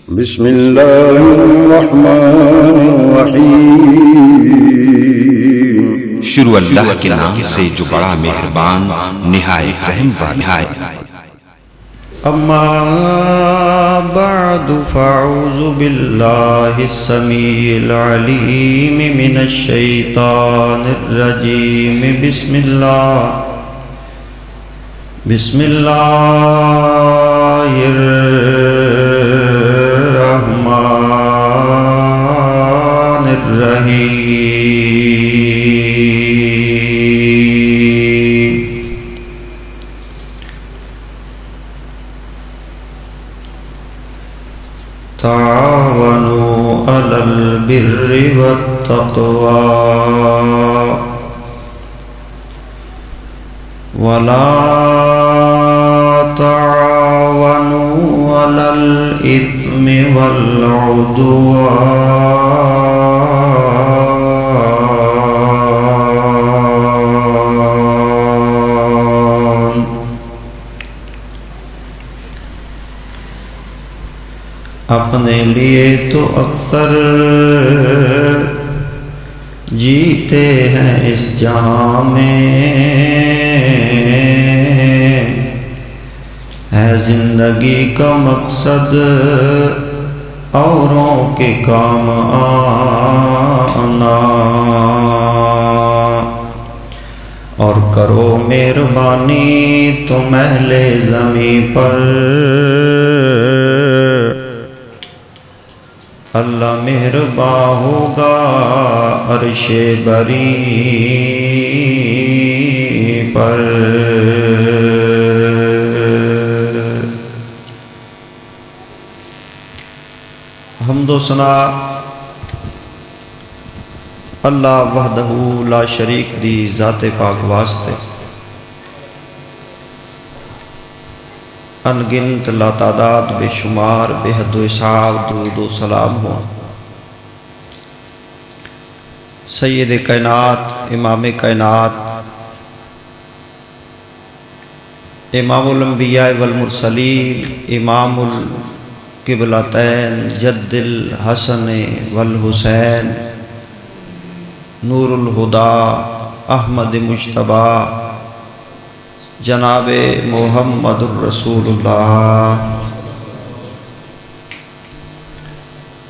بسم اللہ الرحمن الرحیم۔ شروع اللہ کے نام سے جو بڑا مہربان نہایت رحم والا ہے۔ اما بعد فاعوذ باللہ السمیع العلیم من الشیطان الرجیم۔ بسم اللہ الرحمن الرحیم۔ تعاونوا علی البر والتقوی ولا تعاونوا علی الاثم والعدوان۔ اپنے لیے تو اکثر جیتے ہیں اس جہاں میں، ہے زندگی کا مقصد اوروں کے کام آنا، اور کرو مہربانی تم اہل زمیں پر، اللہ مہرباں ہوگا عرش بری پر۔ حمد و ثنا اللہ وحدہ لا شریک دی ذات پاک واسطے، ان گنت لا تعداد بے شمار بے حد و حساب درود و سلام ہو سید کائنات، امام کائنات، امام الانبیاء والمرسلین، امام القبلتین، جد الحسن والحسین، نور الہدا، احمد مجتبی، جناب محمد الرسول اللہ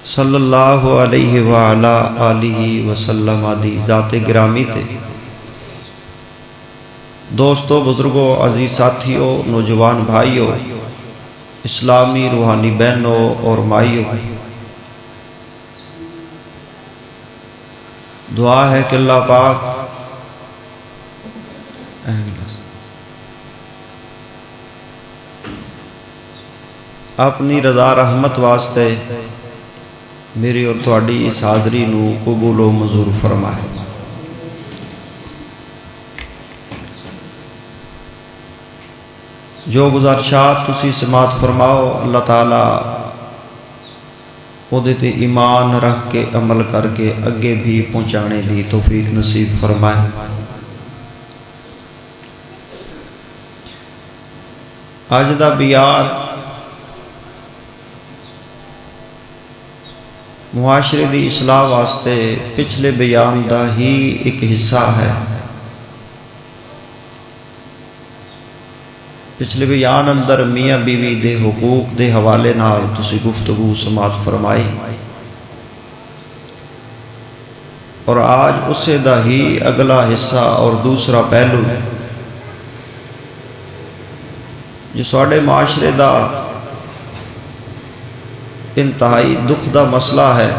صلی اللہ علیہ وآلہ آلہ وسلم دی ذات گرامی تے۔ دوستو، بزرگوں، عزیز ساتھیوں، نوجوان بھائیوں، اسلامی روحانی بہنوں اور مائیوں، دعا ہے کہ اللہ پاک اپنی رضا رحمت واسطے میری اور تھوڑی اس حاضری نو قبول و منظور فرمائے۔ جو گزارشات تسی سماعت فرماؤ، اللہ تعالیٰ وہ دیتے ایمان رکھ کے عمل کر کے اگے بھی پہنچانے دی توفیق نصیب فرمائے۔ آج دا بیان معاشرے دی اصلاح واسطے پچھلے بیان دا ہی ایک حصہ ہے۔ پچھلے بیان اندر میاں بیوی دے حقوق دے حوالے نال تسی گفتگو سماعت فرمائی، اور آج اسے دا ہی اگلا حصہ اور دوسرا پہلو جو ساڑے معاشرے دا انتہائی دکھ دا مسئلہ ہے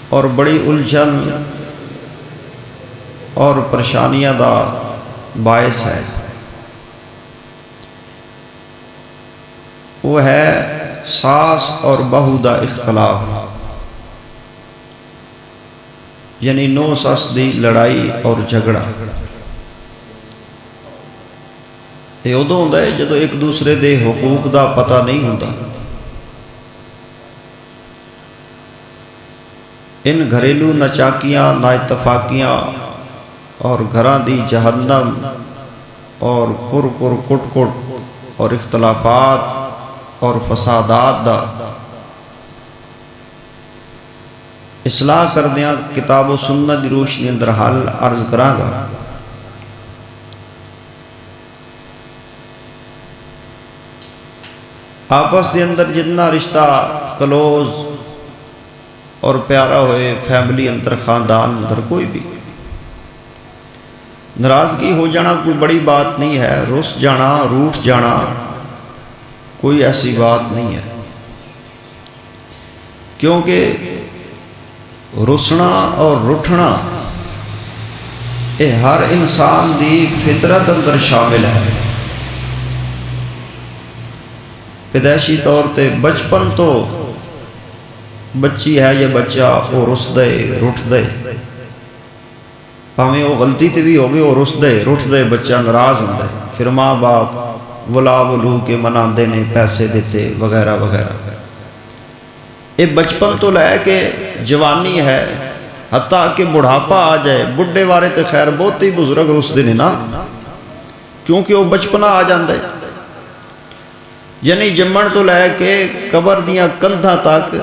اور بڑی الجھن اور پریشانیاں دا باعث ہے، وہ ہے ساس اور بہو دا اختلاف، یعنی نو سس دی لڑائی اور جھگڑا۔ یہ ادو ہوتا ہے جدو ایک دوسرے دے حقوق دا پتہ نہیں ہوتا۔ ان گھریلو نچاکیاں، نا اتفاقیاں اور گھراں دی جہنم اور کٹ اور اختلافات اور فسادات دا اصلاح کردیاں کتاب و سنت دی روشنی اندر حل عرض کراں گا۔ آپس دے اندر جتنا رشتہ کلوز اور پیارا ہوئے، فیملی اندر، خاندان اندر، کوئی بھی ناراضگی ہو جانا کوئی بڑی بات نہیں ہے، رس جانا، روٹھ جانا کوئی ایسی بات نہیں ہے، کیونکہ رسنا اور رٹھنا یہ ہر انسان دی فطرت اندر شامل ہے۔ پیدائشی طور تے بچپن تو بچی ہے یا بچہ وہ رس دے رٹھ دے، پاویں وہ غلطی تے بھی ہوگی، وہ رس دے رٹھ دے، بچہ ناراض ہوندا ہے، پھر ماں باپ ولا ولو کے مناندے نے، پیسے دیتے وغیرہ وغیرہ۔ یہ بچپن تو لے کے جوانی ہے، حتیٰ کہ بڑھاپا آ جائے، بڈھے وارے تے خیر بہت ہی بزرگ رسدے نے نا، کیونکہ وہ بچپنا آ جاندے، یعنی جمن تو لے کے قبر دیاں کندھاں تک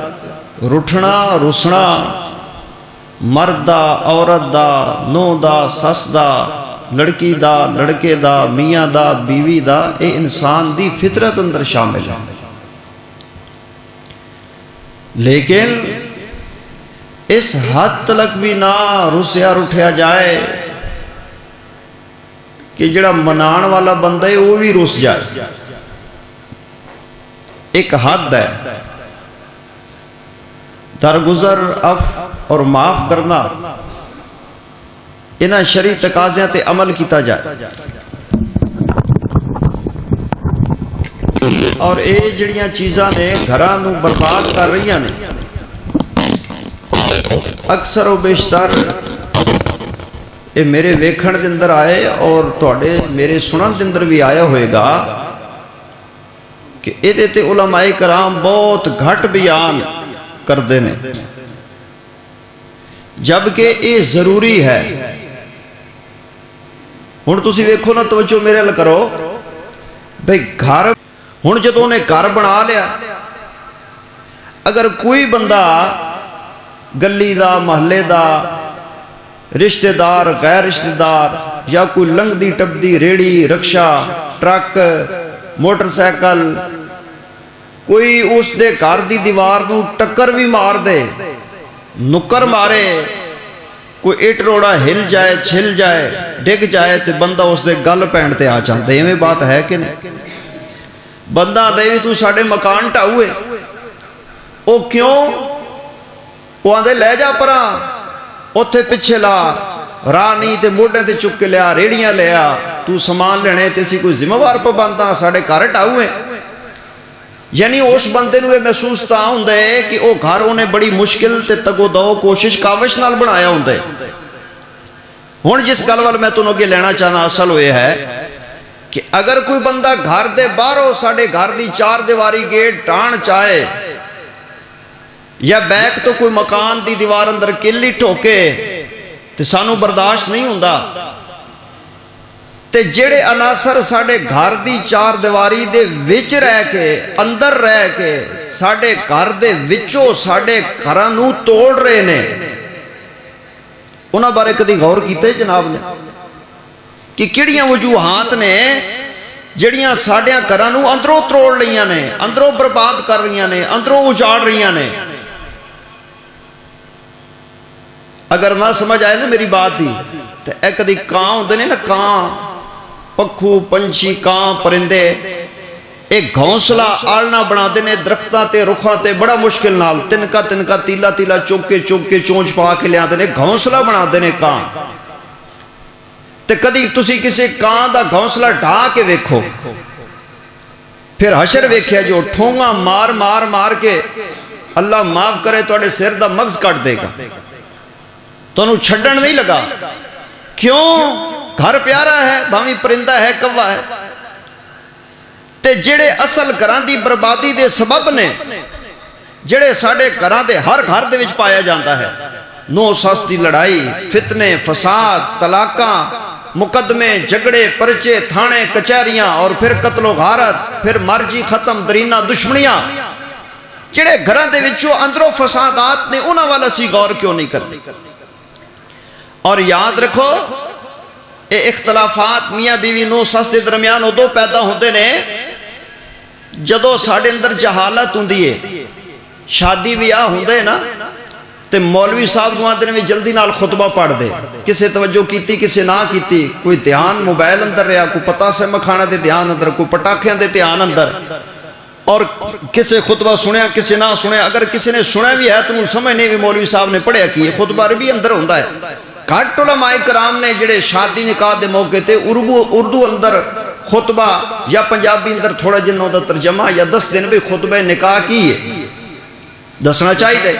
رٹھنا رسنا، مرد دا، عورت دا، نو دا، سس دا، لڑکی دا، لڑکے دا، میاں دا، بیوی دا، اے انسان دی فطرت اندر شامل ہے۔ لیکن اس حد تلک بھی نہ رسیا رٹھیا جائے کہ جڑا منان والا بندہ ہے وہ بھی رس جائے، ایک حد ہے۔ درگزر، عفو اور معاف کرنا، انہاں شرعی تقاضیاں تے عمل کیتا جائے، اور اے جڑیاں چیزاں نے گھراں نوں برباد کر رہی ہیں، اکثر و بیشتر اے میرے ویکھن دے اندر آئے اور تواڈے میرے سنن دے اندر بھی آیا ہوئے گا کہ اے تے علماء کرام بہت گھٹ بیان کردے نے، جبکہ اے ضروری ہے۔ ہن تسی ویکھو نا، توجہ میرے ال کرو بھئی، گھر ہن جدوں نے گھر بنا لیا، اگر کوئی بندہ گلی دا، محلے دا، رشتہ دار، غیر رشتہ دار، یا کوئی لنگ دی ٹپ دی ریڑی، رکشہ، ٹرک، موٹر سائیکل، کوئی اس دے گھر دی دیوار نو ٹکر بھی مار دے، نکر مارے، کوئی اٹ روڑا ہل جائے، چھل جائے، ڈگ جائے، تو بندہ اس دے گل پینڈ تے آ جاندے، یہ بات ہے کہ نہیں؟ بندہ دے بھی تو ساڑھے مکان ٹاؤے، او کیوں؟ وہ آندے لے جا پرا، اتھے پچھے لا، راہ نہیں تے موڑنے تے چک کے لیا، ریڑیاں لیا، تو سامان لینے تے سی کوئی ذمہ وار پہ بندہ ساڑھے گھر ٹاؤے۔ یعنی اس بندے نو یہ محسوس تا ہوندے کہ وہ گھر انہیں بڑی مشکل تے تگو دو کوشش کاوش نال بنایا ہوندے۔ ہن جس گل وال میں تنوں اگے لینا چاہنا اصل ہوئے ہے کہ اگر کوئی بندہ گھر دے باہروں ساڑھے گھر دی چار دیواری گیٹ ٹان چاہے، یا بیک تو کوئی مکان دی دیوار اندر کلی ٹھوکے، تے سانو برداشت نہیں ہوندا۔ تے جڑے عناصر ساڑھے گھر دی چار دیواری دے وچ رہ کے، اندر رہ کے، ساڑھے گھر دے وچوں ساڑھے گھراں نوں توڑ رہے نے، انہاں بارے کدی غور کیتے جناب نے کہ کیڑیاں وجوہات نے جڑیاں ساڑھیاں گھراں نوں اندروں توڑ لیاں نے، اندروں برباد کر رہیاں نے، اندروں اجاڑ رہیاں نے۔ اگر نہ سمجھ آئے نا میری بات دی، تو ایک کدی کان ہوندے نے نا، کان، پکھو، پنچھی، کان، پرندے، ایک گھونسلہ آلنا بنا دینے درختاں تے رکھاں تے بڑا مشکل نال، تنکا تنکا تیلا تیلا چوک کے چونچ پا کے لیا دینے، گھونسلہ بنا دینے کان۔ تے کدی تسی کسی کان دا گھونسلہ ڈھا کے ویکھو، پھر حشر ویکھیا جو ٹھونگا مار مار مار کے اللہ معاف کرے توڑے سر دا مغز کٹ دے گا، تو انہوں چھڑن نہیں لگا۔ کیوں؟ گھر پیارا ہے، بھاویں پرندہ ہے، کوا ہے۔ تے جڑے اصل گھراں دی بربادی دے سبب نے، جڑے ساڑھے گھراں دے ہر گھر دے وچ پایا جاندہ ہے، نو ساس دی لڑائی، فتنے، فساد، طلاقاں، مقدمے جھگڑے پرچے تھانے کچہریاں اور پھر قتل و غارت پھر مرجی ختم درینا دشمنیاں جڑے گھراں دے وچوں اندروں فسادات نے انہاں والا سی غور کیوں نہیں کرتے اور یاد رکھو اے اختلافات میاں بیوی نو سس دے درمیان ادو پیدا ہوندے نے جدو ساڈے اندر جہالت ہوندی ہے شادی بیاہ ہوندے نا تے مولوی صاحب کو آندے نے جلدی نال خطبہ پڑھ دے کسے توجہ کیتی کسے نہ کیتی کوئی دھیان موبائل اندر رہا کوئی پتا سے مکھانا دے دھیان اندر کوئی پٹاخیاں دے دھیان اندر اور کسے خطبہ سنیا کسے نہ سنیا اگر کسی نے سنیا بھی ہے تو انہوں سمجھ نہیں بھی مولوی صاحب نے پڑھیا کی خطبہ عربی اندر ہوندہ ہے گھٹ علماء کرام نے جڑے شادی نکاح دے موقع تے اردو اندر خطبہ یا پنجابی اندر تھوڑا جنوں دا ترجمہ یا 10 دن بھی خطبہ نکاح کی ہے دسنا چاہیے دے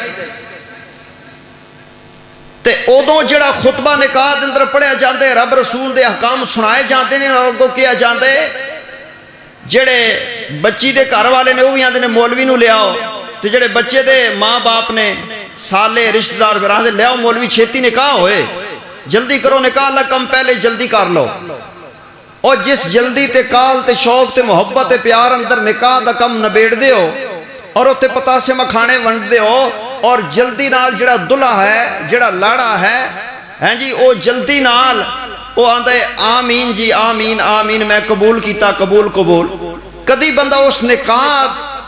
تے ادوں جڑا خطبہ نکاح دے اندر پڑھیا جاندے رب رسول دے احکام سنائے جاندے نے لوگوں کیا جاندے جڑے بچی دے گھر والے نے وہ بھی آندے نے مولوی نو لے آؤ تے جڑے بچے دے ماں باپ نے سالے رشتہ دار پھر لے آؤ مولوی چھیتی نکاح ہوئے جلدی کرو نکاح اللہ کم پہلے جلدی کر لو اور جس جلدی تے کال تے شوق تے محبت تے پیار اندر نکاح دا کم نبیڑ دے ہو اور اتے پتا سے مکھانے ونڈ دے ہو اور جلدی نال جڑا دلہا ہے جڑا لاڑا ہے ہیں جی او جلدی نال او آندے آمین جی آمین آمین میں قبول کیتا قبول قبول کدی بندہ اس نکاح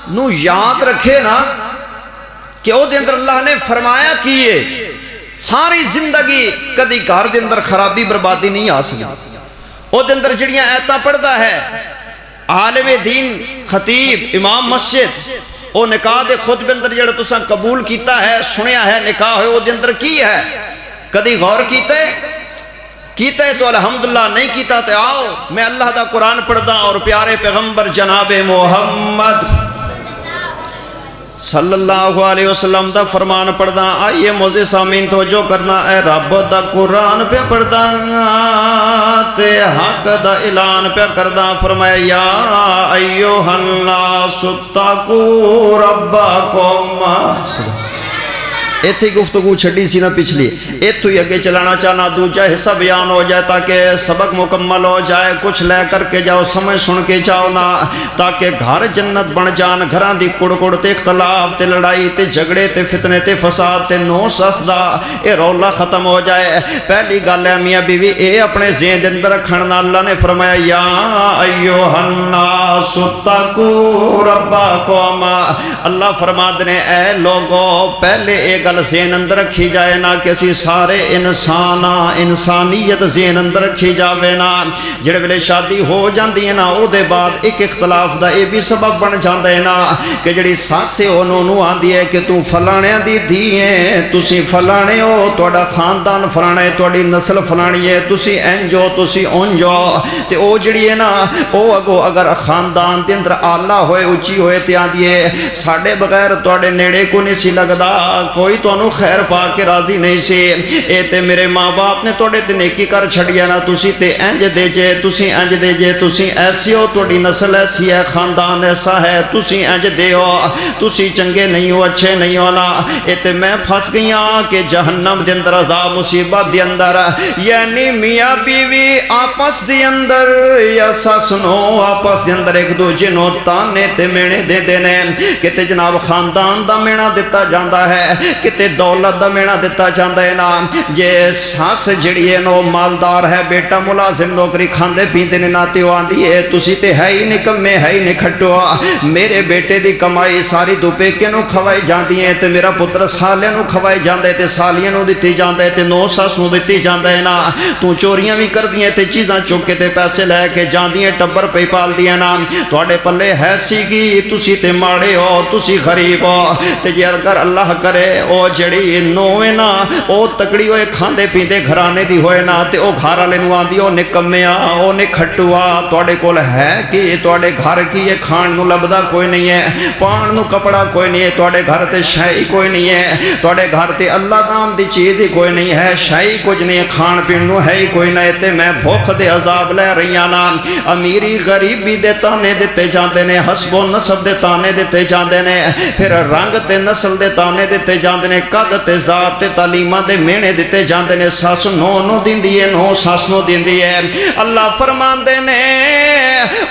نو یاد رکھے نا کہ او دے اندر اللہ نے فرمایا کیے ساری زندگی کدی گھر دے اندر خرابی بربادی نہیں آ سکتی او دے اندر جڑیاں ایتاں پڑھدا ہے عالم دین خطیب امام مسجد او نکاح دے خطبے اندر جڑا تساں قبول کیتا ہے سنیا ہے نکاح ہوئے او دے اندر کی ہے کدی غور کیتے تو الحمدللہ نہیں کیتا تے آؤ میں اللہ دا قرآن پڑھدا اور پیارے پیغمبر جناب محمد صلی اللہ علیہ وسلم دا فرمان پڑھدا آئیے موزے سامین توجہ کرنا اے رب دا قرآن پہ پڑھدا تے حق دا اعلان پہ کردا فرمایا یا ایوہ الناس اتقوا ربکم ایتھی گفتگو چھڑی سی نا پچھلی ایتھو ہی اگے چلانا چاہنا دوجہ حصہ بیان ہو جائے تاکہ سبق مکمل ہو جائے کچھ لے کر کے جاؤ سمجھ سن کے جاؤ نا تاکہ گھر جنت بن جان گھران دی کڑ کڑ تے اختلاف تے لڑائی تے جھگڑے تے فتنے تے فساد تے نو سسدا اے رولا ختم ہو جائے پہلی گل ہے میاں بیوی اے اپنے ذہن دے اندر رکھنا اللہ نے فرمایا یا ایوہ الناس اتقوا ربکم اللہ فرما دے اے لوگو پہلے ایک ذہن اندر رکھی جائے نا کہ اسی سارے انسانیت ذہن اندر رکھی جاوے نا جڑے ویلے شادی ہو جاندی ہے نا او دے بعد ایک اختلاف دا اے بھی سبب بن جاندا ہے نا کہ جڑی ساس ہے انہوں نو آندی ہے کہ تو فلانے دی دھی ہے تسی فلانے ہو تہاڈا خاندان فلانا ہے تہاڈی نسل فلانی ہے تسی انجو تسی اونجو تے او جڑی ہے نا او اگو اگر خاندان دے اندر اعلی ہوئے اونچی ہوئے تے آندی ہے ساڈے بغیر تہاڈے نیڑے کو نہیں سی لگدا کوئی تو انہوں خیر پا کے راضی نہیں سی اے تے میرے ماں باپ نے توڑے تے نیکی کر چھڑیا نا تسی تے انج دے جے تسی انج دے جے تسی ایسی ہو توڑی نسل ایسی ہے خاندان ایسا ہے تسی انج دے ہو تسی چنگے نہیں ہو اچھے نہیں ہو نا اے تے میں پھنس گیا کہ جہنم دے اندر عذاب مصیبت دے اندر یعنی میاں بیوی آپس دے اندر یا سسنو آپس دے اندر ایک دو جنوں تانے تے مینے دے دینے کہ تے جناب خاندان دا مینا دیتا جاندہ ہے کتے دولت دا مینا دیتا چاہتا ہے نا جے ساس جڑی ہے نو مالدار ہے بیٹا ملازم نوکری کھاندے پیندے نے ناتے ہو آندی ہے تسی تے ہے ہی نکمے ہے ہی نکھٹو میرے بیٹے دی کمائی ساری تو پیکے نو کھوائی جاندی ہے تے میرا پتر سالے نو کھوائی جاندے تے سالیاں نو دیتی جاندے تے نو ساس نو دیتی جاندے ہے نا تو چوریاں بھی کر دیئے تے چیزاں چوکے تے پیسے لے کے جاندی ہیں ٹبر پہ پال دیا نا توڑے پلے ہے سی گی تسی تے ماڑے ہو تسی غریب ہو تے جی اگر اللہ کرے او جڑی نوے نا او تکڑی ہوئے کھاندے پیندے گھرانے دی ہوئے نا تے او گھارا لے نو آندی او نکمیا او نکھٹوا توڑے کول ہے کہ توڑے گھر کی یہ کھان نو لبدا کوئی نہیں ہے پان نو کپڑا کوئی نہیں ہے توڑے گھر تے شائی کوئی نہیں ہے توڑے گھر تے اللہ نام دی چیز دی کوئی نہیں ہے شائی کچھ نہیں ہے کھان پین نو ہے ہی کوئی نہیں تے میں بھوک دے عذاب لے رہیاں نا امیری غریبی دے تانے دیتے جاندے نے حسب و نسب دے تانے دیتے جاندے نے پھر رنگ تے نسل دے تانے دیتے جاندے نے قد تے ذات تے تعلیماں دے مینے دتے جاندے نے ساس نو نو دیندی ہے نو ساس نو دیندی ہے اللہ فرماندے نے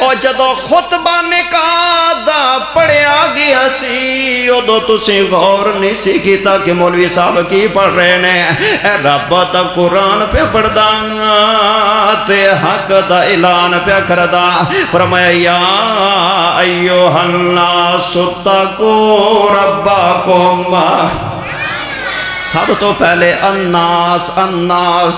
او جدو خطبہ نکاح دا پڑھیا گیا سی ادو تسی غور نہیں سی کیتا کہ مولوی صاحب کی پڑھ رہے نے اے رب دا قرآن پہ پڑھدا تے حق دا اعلان پہ کردا فرمایا یا ایوہ الناس اتقوا ربکم سب تو پہلے الناس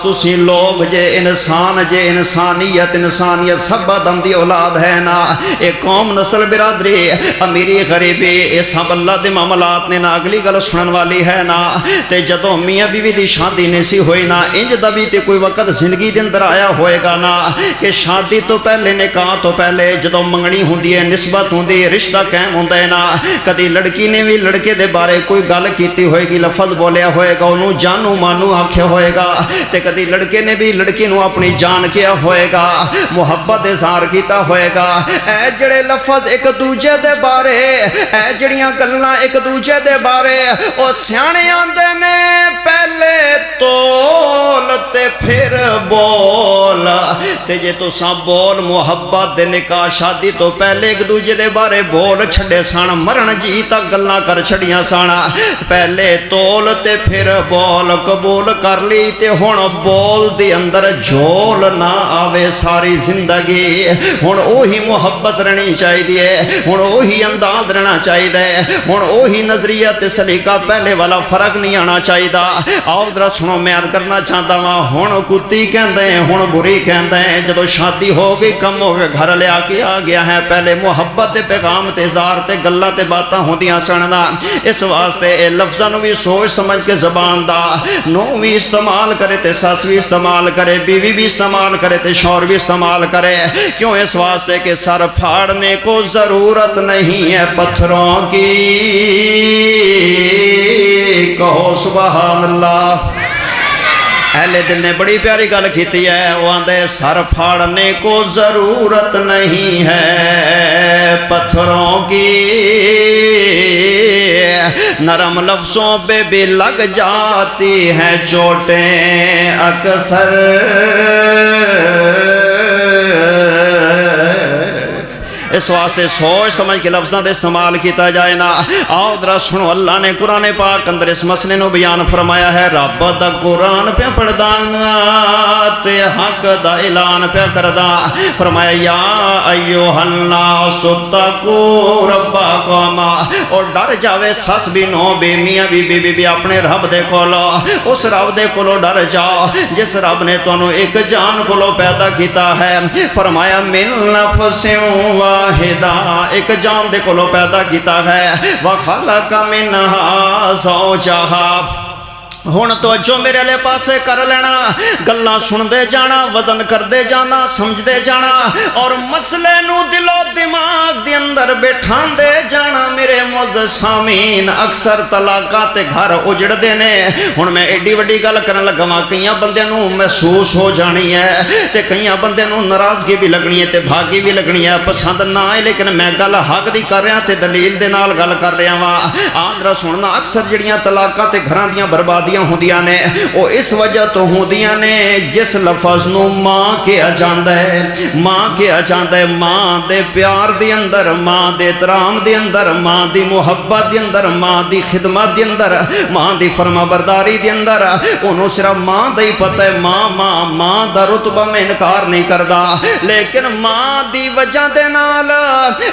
تسی لوگ جے انسان جے انسانیت سب آدم دی اولاد ہے نا ایک قوم نسل برادری امیری غریبی یہ سب اللہ دے معاملات نے نا اگلی گل سنن والی ہے نا تے جدو میاں بیوی دی شادی نہیں سی ہوئی نا انج دا بھی تے کوئی وقت زندگی دے اندر آیا ہوئے گا نا کہ شادی تو پہلے نکاح تو پہلے جدو منگنی ہوندی ہے نسبت ہوندی ہے رشتہ قائم ہوندا ہے نا کدی لڑکی نے بھی لڑکے دے بارے کوئی گل کیتی ہوئے گی لفظ بولیا ہوئے گا انہوں جانو مانو آکھے ہوئے گا تے کدی لڑکے نے بھی لڑکی نو اپنی جان کیا ہوئے گا محبت اظہار کیتا ہوئے گا اے جڑے لفظ ایک دوجے دے بارے اے جڑیاں گلاں ایک دوجے دے بارے او سیانے آندے نے پہلے تول تے پھر بول تے جے تو ساں بول محبت دے نکاح شادی تو پہلے ایک دوجے دے بارے بول چھڑے سان مرن جی تک گلاں کر چھڑیاں سانا پہلے تول تے پھر بول قبول کر لی تے ہن بول دے اندر جھول نہ آوے ساری زندگی ہن اوہی محبت رہنی چاہیے ہن اوہی انداز رہنا چاہیے ہن اوہی نظریہ تے سلیقہ پہلے والا فرق نہیں آنا چاہیے آؤ ذرا سنو میں عرض کرنا چاہتا ہوں ہن کتی کہندے ہیں ہن بری کہندے ہیں جدو شادی ہو گئی کم ہو گئے گھر لے آ کے آ گیا ہے پہلے محبت دے پیغام تے اظہار تے گلاں تے باتاں ہوندیاں سننا اس واسطے اے لفظاں نو بھی سوچ سمجھ کے زبان دا نو بھی استعمال کرے تے ساس بھی استعمال کرے بیوی بھی استعمال کرے تے شوہر بھی استعمال کرے کیوں اس واسطے کہ سر پھاڑنے کو ضرورت نہیں ہے پتھروں کی کہو سبحان اللہ اہل دل نے بڑی پیاری گل کیتی ہے وہ آندے سر پھاڑنے کو ضرورت نہیں ہے پتھروں کی نرم لفظوں پہ بھی لگ جاتی ہیں چوٹیں اکثر اس واسطے سوچ سمجھ کے لفظاں دے استعمال کیتا جائے نا آؤ ذرا سنو اللہ نے قرآن پاک اندر اس مسئلے نو بیان فرمایا ہے رب دا قرآن پہ پڑھدا تے حق دا اعلان پہ کردا فرمایا یا ایوہ الناس اتقوا ربکم اور ڈر جاوے سس بھی نو بے میاں بی اپنے رب دے کولو اس رب دے کولو ڈر جاؤ جس رب نے تانوں ایک جان کولو پیدا کیتا ہے فرمایا من نفس واحدہ ایک جان دے کولو پیدا کیتا ہے وَخَلَقَ مِنْهَا زَوْجَهَا ہن توجہ میرے لے پاسے کر لینا گلاں سن دے جانا وزن کر دے جانا سمجھ دے جانا اور مسئلے نو دل و دماغ دے اندر بٹھان دے جانا میرے معزز سامعین اکثر طلاقات گھر اجڑ دے نے ہن میں ایڈی وڈی گل کرن لگا وا کئیاں بندیاں نو محسوس ہو جانی ہے تے کئیاں بندیاں نو ناراضگی بھی لگنی ہے تے بھاگی بھی لگنی ہے پسند نہ ہے لیکن میں گل حق دی کر رہا تے دلیل دے نال گل کر رہا وا آندرا سننا اکثر جڑیاں طلاقات گھراں دیاں بربادی ہوندیاں نے وہ اس وجہ تو ہوندیاں نے جس لفظ نو ماں کیا جاندا ہے ماں کیا جاندا ہے ماں دے پیار دے اندر ماں دے احترام دے اندر ماں دی محبت دے اندر ماں دی خدمت دے اندر ماں دی فرما برداری دے اندر انہوں صرف ماں دا ہی پتہ ہے ماں دا رتبہ میں انکار نہیں کردا لیکن ماں دی وجہ دے نال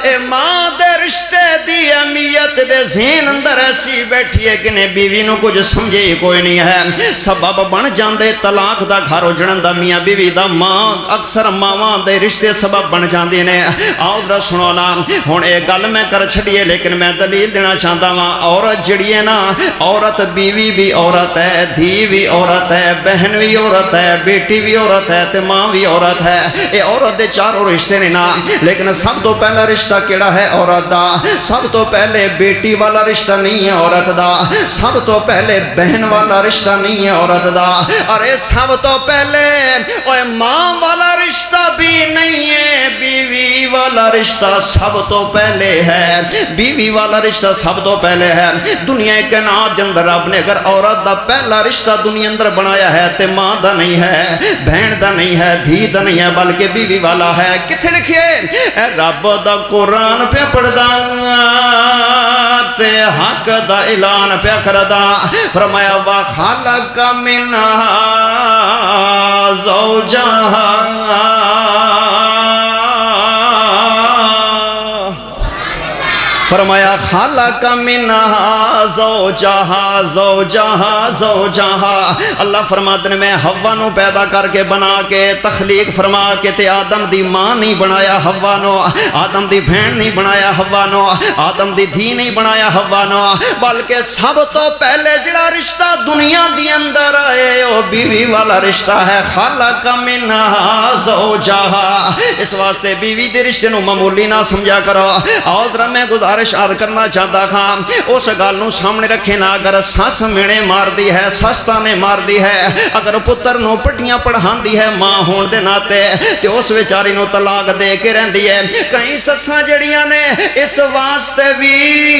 اے ماں دے رشتے دی اہمیت دے ذہن اندر ایسی بیٹھی ہے کہ نے بیوی نو کچھ سمجھے کوئی نہیں ہے سبب بن جاندے طلاق دا گھر اجڑن دا میاں بیوی دا ماں اکثر ماواں دے رشتے سبب بن جاندے نے آؤ ذرا سنو نا ہن اے گل میں کر چھڑیے لیکن میں دلیل دینا چاہتا ہاں عورت جڑی ہے نا عورت بیوی بھی عورت ہے دھی بھی عورت ہے بہن بھی عورت ہے بیٹی بھی عورت ہے تے ماں بھی عورت ہے اے عورت دے چاروں رشتے نے نا لیکن سب تو پہلا رشتہ کیڑا ہے عورت دا سب تو پہلے بیٹی والا رشتہ نہیں ہے عورت دا، سب تو پہلے بہن والا رشتہ نہیں ہے عورت دا، ارے سب تو پہلے اوے ماں والا رشتہ بھی نہیں ہے، بیوی والا رشتہ سب تو پہلے ہے، بیوی والا رشتہ سب تو پہلے ہے۔ دنیا کائنات دے اندر رب نے اگر عورت دا پہلا رشتہ دنیا اندر بنایا ہے تے ماں دا نہیں ہے، بہن دا نہیں ہے، دھی دا نہیں ہے، بلکہ بیوی والا ہے۔ کتھے لکھیے؟ اے رب دا قرآن پہ پڑھدا تے حق دا اعلان پہ کردا، فرمایا وَخَلَقَ مِنْهَا زَوْجَهَا، فرمایا خَلَقَ مِنْهَا زَوْجَهَا زَوْجَهَا زَوْجَهَا، اللہ فرماتے ہیں میں حوا نو پیدا کر کے بنا کے تخلیق فرما کے تے آدم دی ماں نہیں بنایا حوا نو، آدم دی بہن نہیں بنایا حوا نو، آدم دی دھی نہیں بنایا حوا نو، بلکہ سب تو پہلے جڑا رشتہ دنیا دی اندر آئے وہ بیوی والا رشتہ ہے۔ خَلَقَ مِنْهَا زَوْجَهَا، اس واسطے بیوی دے رشتے نو معمولی نہ سمجھا کرو۔ اور میں گزارش عرض کرنا چاہتا ہاں اس گل نو سامنے رکھے نا، اگر سس مینے مار دی ہے، سس تانے مار دی ہے، اگر پتر نو پٹیاں پڑھان دی ہے ماں ہون دے ناتے تے اس بیچاری نو طلاق دے کے رہندی ہے۔ کئی سساں جڑیاں نے اس واسطے بھی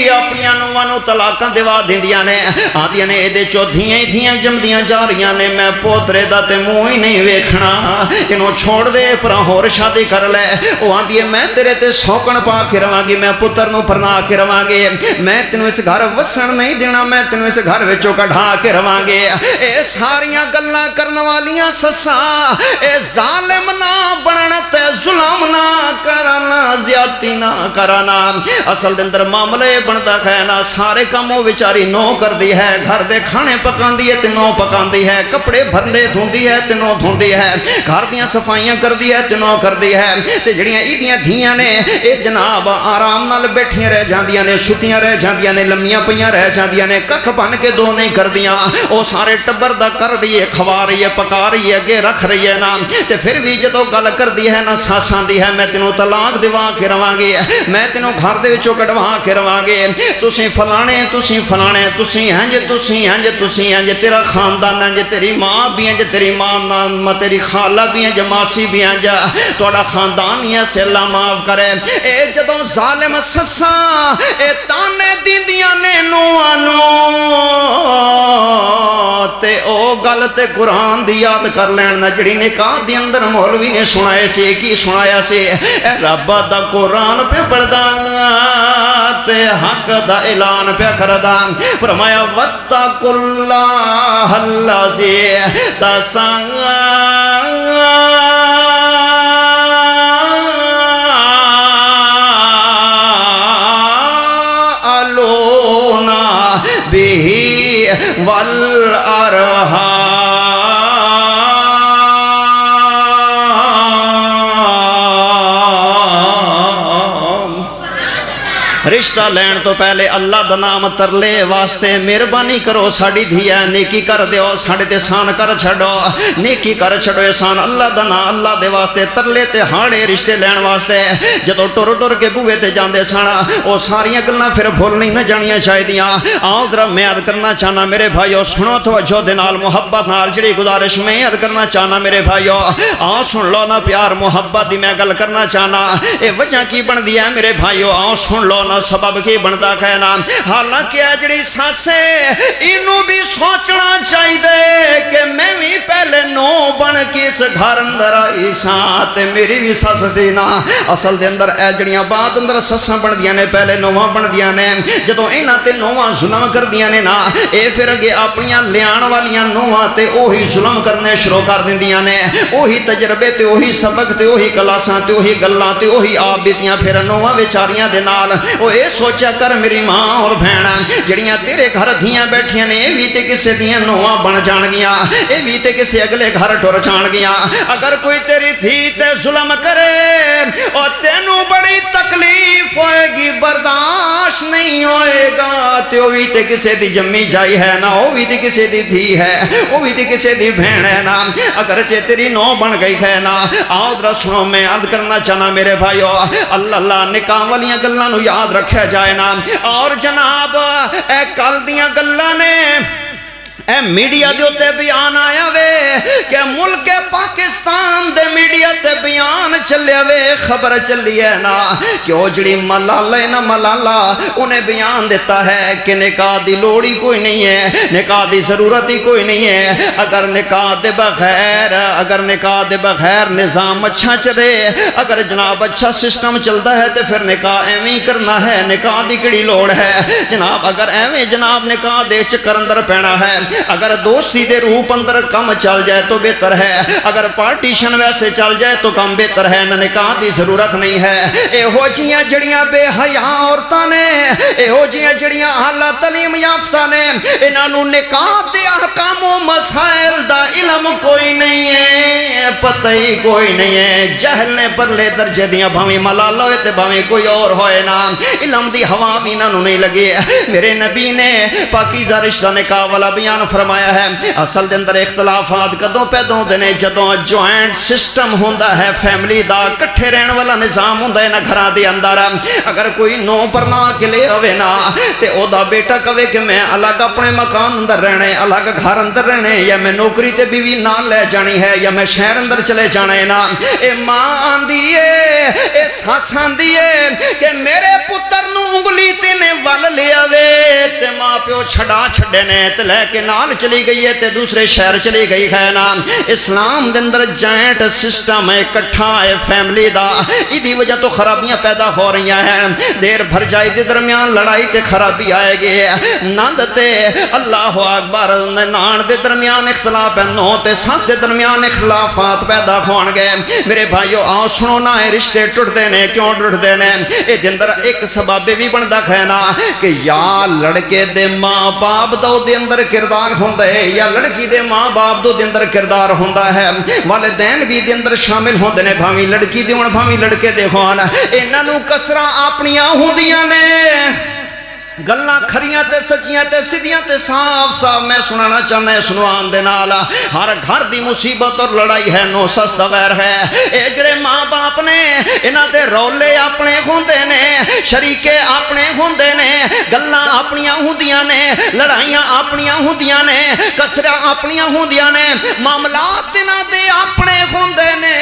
اپنی نواں نو طلاقاں دیوا دیندیاں نے، آندیاں نے اے دے چو دھیاں دھیاں جمدیاں جا رہیاں نے، میں پوترے دا تے منہ ہی نہیں ویکھنا، انہوں چھوڑ دے پراں ہور شادی کر لے۔ او آندی ہے میں تیرے تے سوکن پا کے رواں گی، میں پتر نو پرنا کے رواں گے، میں تینوں اس گھر وسن نہیں دینا، میں تینوں اس گھر وچوں کڈھا کے رواں گے۔ اے ساریاں گلاں کرن والیاں سساں اے ظالم نہ بنن تے ظلم نہ کرن، زیادتی نہ کرن۔ اصل دے اندر معاملہ بندا ہے نا سارے کام وہ بیچاری نو کردی ہے، گھر دے کھانے پکاندی ہے تے نو پکاندی ہے، کپڑے بھرنے دھوندی ہے تے نو دھوندی ہے، گھر دیاں صفائیاں کردی ہے تے نو کردی ہے، تے جڑیاں ایدیاں دھیاں نے اے جناب آرام نال بیٹھیاں رہ جاندیاں نے، چھٹیاں رہ جاندیاں نے، لمیاں پیاں رہ جاندیاں نے، ککھ بن کے دو نہیں کردیاں، او سارے ٹبر دا کر رہی ہے، کھوا رہی ہے، پکا رہی ہے، اگے رکھ رہی ہے نا، تے پھر بھی جدوں گل کردی ہے نا ساساں دی ہے میں تینوں طلاق دیوا کے رواں گی، میں تینوں گھر دے وچوں کڈوا کے رواں گی، تسی فلانے تسی فلانے، تسی ہیں جے تسی ہیں جے تسی ہیں جے، تیرا خاندان ہے جے، تیری ماں بھی ہیں جے، تیری ماں تیری خالہ بھی ہیں جے، ماسی بھی ہیں جے، تہاڈا خاندان ہی ہے سے اللہ معاف کرے۔ اے جدوں ظالم سساں اے تانے دیندیاں نے نواں نو تے او گل تے قرآن دی یاد کر لین نا جڑی نکاح دی اندر مولوی نے سنائے سی، کی سنایا سی؟ اے رب دا قرآن پہ پڑھدا تے حق دا اعلان پہ کردا، فرمایا واتقوا اللہ الذی تساءلون به والارحام۔ رشتہ لین تو پہلے اللہ دا نام ترلے واسطے مہربانی کرو، ساڈی دھی ہے نیکی کر دیو، ساڈے تے احسان کر چھڈو، نیکی کر چھڈو، احسان اللہ دا نام اللہ دے واسطے ترلے تے ہاڑے رشتے لین واسطے جدوں ٹر ٹر کے بوئے تے جاندے سن او ساریاں گلاں پھر بھول نہیں نہ جانیاں چاہیدیاں۔ آؤ ذرا میں عرض کرنا چاہنا میرے بھائیو، سنو توجہ دے نال محبت نال جڑی گزارش میں عرض کرنا چاہنا میرے بھائیو، آؤ سن لو نا پیار محبت دی میں گل کرنا چاہنا، اے وجہ کی بندی ہے میرے بھائیو، آؤ سن لو نا سبب کی بنتا کہنا۔ حالانکہ جڑی ساسے انہوں بھی سوچنا چاہیے کہ میں بھی پہلے نو بن کے اس گھر اندر آئی ساں تے میری بھی سس سی نا۔ اصل دے اندر اے جڑیاں بعد اندر سساں بن دیاں نے، پہلے نواں بن دیاں نے، جدوں انہاں تے نواں ظلم کر دیاں نے نا، اے پھر اگے اپنیاں لیان والیاں نواں تے اوہی ظلم کرنے شروع کر دیندیاں نے، اوہی تجربے تے اوہی سبق تے اوہی کلاساں تے اوہی گلاں تے اوہی آپ بیتیاں پھر نواں بیچاریاں دے نال۔ او اے سوچا کر میری ماں اور بہناں جڑیاں تیرے گھر دھیاں بیٹھیاں نے، اے وی تے کسے دیاں نواں بن جان گیاں، اے وی تے کسے اگلے گھر ٹر جان گیاں۔ اگر کوئی تیری دھی تے ظلم کرے اور تینوں بڑی تکلیف ہوئے گی، برداشت نہیں ہوئے گا، تے وی تے کسے دی جمی جائی ہے نا، وہ بھی تے کسے دی دھی ہے، وہ بھی تے کسے دی بہن ہے نا، اگر چے تیری نو بن گئی ہے نا، آؤ ذرا سنو میں عرض کرنا چاہنا میرے بھائیو، اللہ اللہ نکاح والیاں گلاں نو یاد رکھیا جائے نا۔ اور جناب اے کل دیاں گلاں نے اے میڈیا دے اوتے بیان آیا وے کہ ملک پاکستان دے میڈیا تے بیان چلیا وے، خبر چلی ہے نا کہ او جڑی ملالہ ہے نا، ملالہ انہیں بیان دیتا ہے کہ نکاح دی لوڑی کوئی نہیں ہے، نکاح دی ضرورت ہی کوئی نہیں ہے، اگر نکاح دے بغیر نظام اچھا چلے، اگر جناب اچھا سسٹم چلتا ہے تو پھر نکاح ایویں کرنا ہے، نکاح دی کڑی لوڑ ہے جناب، اگر ایویں جناب نکاح دے چکر اندر پینا ہے، اگر دوستی دے روپ اندر کم چل جائے تو بہتر ہے، اگر پارٹیشن ویسے چل جائے تو کم بہتر ہے، نہ نکاح دی ضرورت نہیں ہے۔ اے ہو جیاں جڑیاں بے حیا عورتاں نے، اے ہو جیاں جڑیاں اعلیٰ تعلیم یافتہ نے، انہاں نوں نکاح دے احکام و مسائل دا علم کوئی نہیں ہے، پتہ ہی کوئی نہیں ہے، جہل نے پرلے درجے دیاں بھاویں ملالہ ہوئے تے بھاویں کوئی اور ہوئے نا، علم دی ہوا بھی انہاں نوں نہیں لگی۔ میرے نبی نے پاکیزہ رشتہ نکاح والا بیان فرمایا ہے، اصل دے اندر اختلافات کدوں پیدا ہوندے نے جدوں جوائنٹ سسٹم ہوندا ہے، فیملی دا کٹھے رہن والا نظام ہوندا ہے نا گھراں دے اندر، اگر کوئی نو پرنا کے لے آوے نا تے او دا بیٹا کہے کہ میں الگ اپنے مکان اندر رہنے، الگ گھر اندر رہنے، یا میں نوکری تے بیوی نال لے جانی ہے، یا میں شہر اندر چلے جانا ہے نا، اے ماں آندی ہے، اے ساس آندی ہے کہ میرے پتر نو انگلی تے نے ول لے آوے تے ماں پیو چھڑا چھڑے نے تے لے کے نال چلی گئی ہے تے دوسرے شہر چلی گئی ہے نا۔ اسلام دے اندر جوائنٹ سسٹم ہے، اکٹھا ہے فیملی دا، ایدی وجہ تو خرابیاں پیدا ہو رہی ہیں، دیر بھر جائی دے درمیان لڑائی تے خرابی آئے گی، نند تے اللہ اکبر نان دے درمیان اختلاف ہے، نو تے ساس دے درمیان اختلافات پیدا ہون گے۔ میرے بھائیو آؤ سنو نا، اے رشتے ٹوٹتے نے کیوں ٹوٹتے نے؟ اے دے اندر ایک سبب بھی بندا ہے نا کہ یا لڑکے دے ماں باپ دا دے اندر کردار ہوندا ہے، یا لڑکی دے ماں باپ دے اندر کردار ہوندا ہے، والدین بھی دے اندر شامل ہوندے نے، بھاویں لڑکی دے ہون بھاویں لڑکے دے ہون، انہاں نوں کسراں اپنیاں ہوندیاں نے، گلاں کھریاں تے سچیاں تے سیدھیاں تے صاف صاف میں سنانا چاہنا ہے سنوان دے نال، ہر گھر دی مصیبت اور لڑائی ہے، نو سس دا غیر ہے۔ اے جڑے ماں باپ نے انہاں دے رولے اپنے ہوندے نے، شریکے اپنے ہوندے نے، گلاں اپنیاں ہوندیاں نے، لڑائیاں اپنیاں ہوندیاں نے، کسراں اپنیاں ہوندیاں نے، معاملات انہاں دے اپنے ہوندے نے،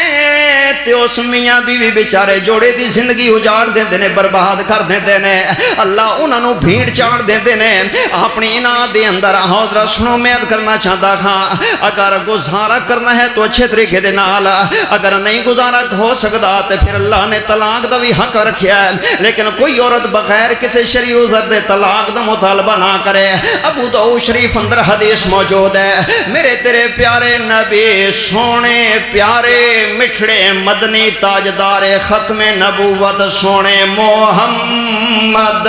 تے اس میاں بیوی بیچارے جوڑے دی زندگی اجاڑ دیندے نے، برباد کر دیندے نے، اللہ انہاں نوں بھیڑ چاڑ دیندے نے اپنی انہاں دے اندر۔ حاضرہ سنو میں عرض کرنا چاہتا ہاں، اگر گزارا کرنا ہے تو اچھے طریقے دے نال، اگر نہیں گزارا ہو سکتا تو پھر اللہ نے طلاق دا بھی حق رکھیا ہے، لیکن کوئی عورت بغیر کسی شرعی عذر دے طلاق دا مطالبہ نہ کرے۔ ابو داؤد شریف اندر حدیث موجود ہے، میرے تیرے پیارے نبی سونے پیارے مٹھڑے مدنی تاجدار ختم نبوت سونے محمد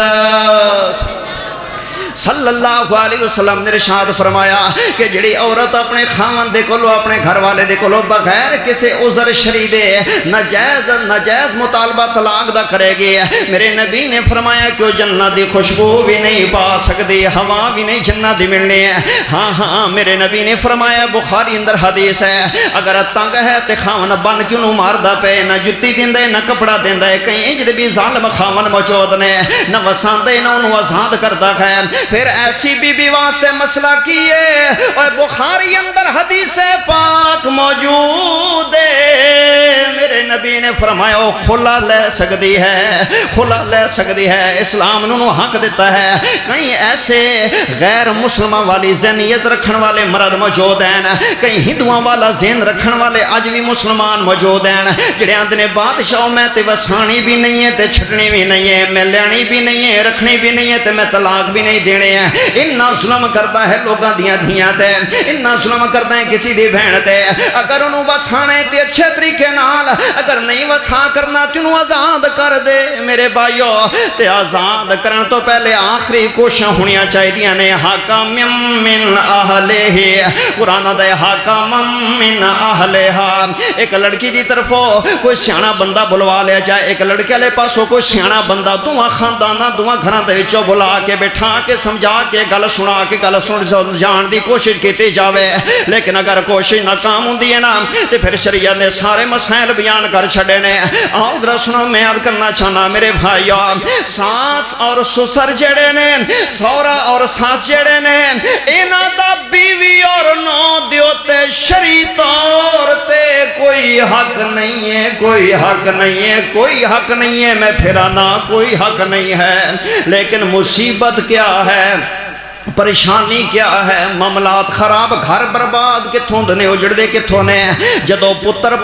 صلی اللہ علیہ وسلم نے ارشاد فرمایا کہ جڑی عورت اپنے خاوند دے کولو اپنے گھر والے دے کولو بغیر کسی عذر شرعی دے ناجائز مطالبہ طلاق دا کرے گی، میرے نبی نے فرمایا کہ وہ جنت دی خوشبو بھی نہیں پا سکتی، ہوا بھی نہیں جنت دی ملنی ہے۔ ہاں ہاں میرے نبی نے فرمایا، بخاری اندر حدیث ہے، اگر تنگ ہے تے خاوند بن کیوں نو ماردا پے، نہ جُتی دیندا ہے نہ کپڑا دیندا ہے، کئی انج دے بھی ظالم خاوند موجود نے، نہ وساندے نہ انہوں آزاد کردا ہے۔ پھر ایسی بی بی واسطے مسئلہ کیے، اور بخاری اندر حدیث پاک موجود ہے، میرے نبی نے فرمایا وہ خلا لے سکتی ہے، خلا لے سکتی ہے، اسلام نے حق دیتا ہے۔ کئی ایسے غیر مسلمان والی ذہنیت رکھن والے مرد موجود ہیں، کئی ہندوؤں والا ذہن رکھن والے اج بھی مسلمان موجود ہیں، جڑے آندے نے بادشاہ میں تے وسانی بھی نہیں ہے تے چھڈنی بھی نہیں ہے، میں لینی بھی نہیں ہے رکھنی بھی نہیں ہے تے میں طلاق بھی نہیں دینے ہیں۔ اتنا ظلم کرتا ہے لوگاں دیاں دھیاں تے، اتنا ظلم کرتا ہے کسی دی بہن تے، اگر انہوں وسانے تے اچھے طریقے نال، اگر نہیں وسا کرنا تے انہوں آزاد کر دے میرے بھائیو، تے آزاد کرن تو پہلے آخری کوششاں ہونیاں چاہیے نے، حکم من اہلہ، قرآن دے حکم من اہلہا، ایک لڑکی دی طرفوں کوئی سیاںا بندہ بلوا لیا جائے، ایک لڑکے والے پاسوں کوئی سیاںا بندہ، دونوں خانداناں دونوں گھراں دے وچوں بلا کے بٹھا کے سمجھا کے گل سنا کے گل سن جان دی کوشش کی جاوے، لیکن اگر کوشش ناکام ہوندی ہے نا تے پھر شریعت نے سارے مسائل بیان کر چھڑے نے۔ آؤ ذرا سنو، میں عرض کرنا چاہنا میرے بھائیو، ساس اور سسر جڑے نے، سورا اور ساس جڑے نے، انہاں دا بیوی اور نو دیو تے شرعی طور تے کوئی حق نہیں ہے، کوئی حق نہیں ہے، کوئی حق نہیں ہے، میں پھرانا کوئی حق نہیں ہے۔ لیکن مصیبت کیا ہے، پریشانی کیا ہے، معاملات خراب، گھر برباد کتھوں نے، اجڑ دے کتھوں نے۔ جدو پتر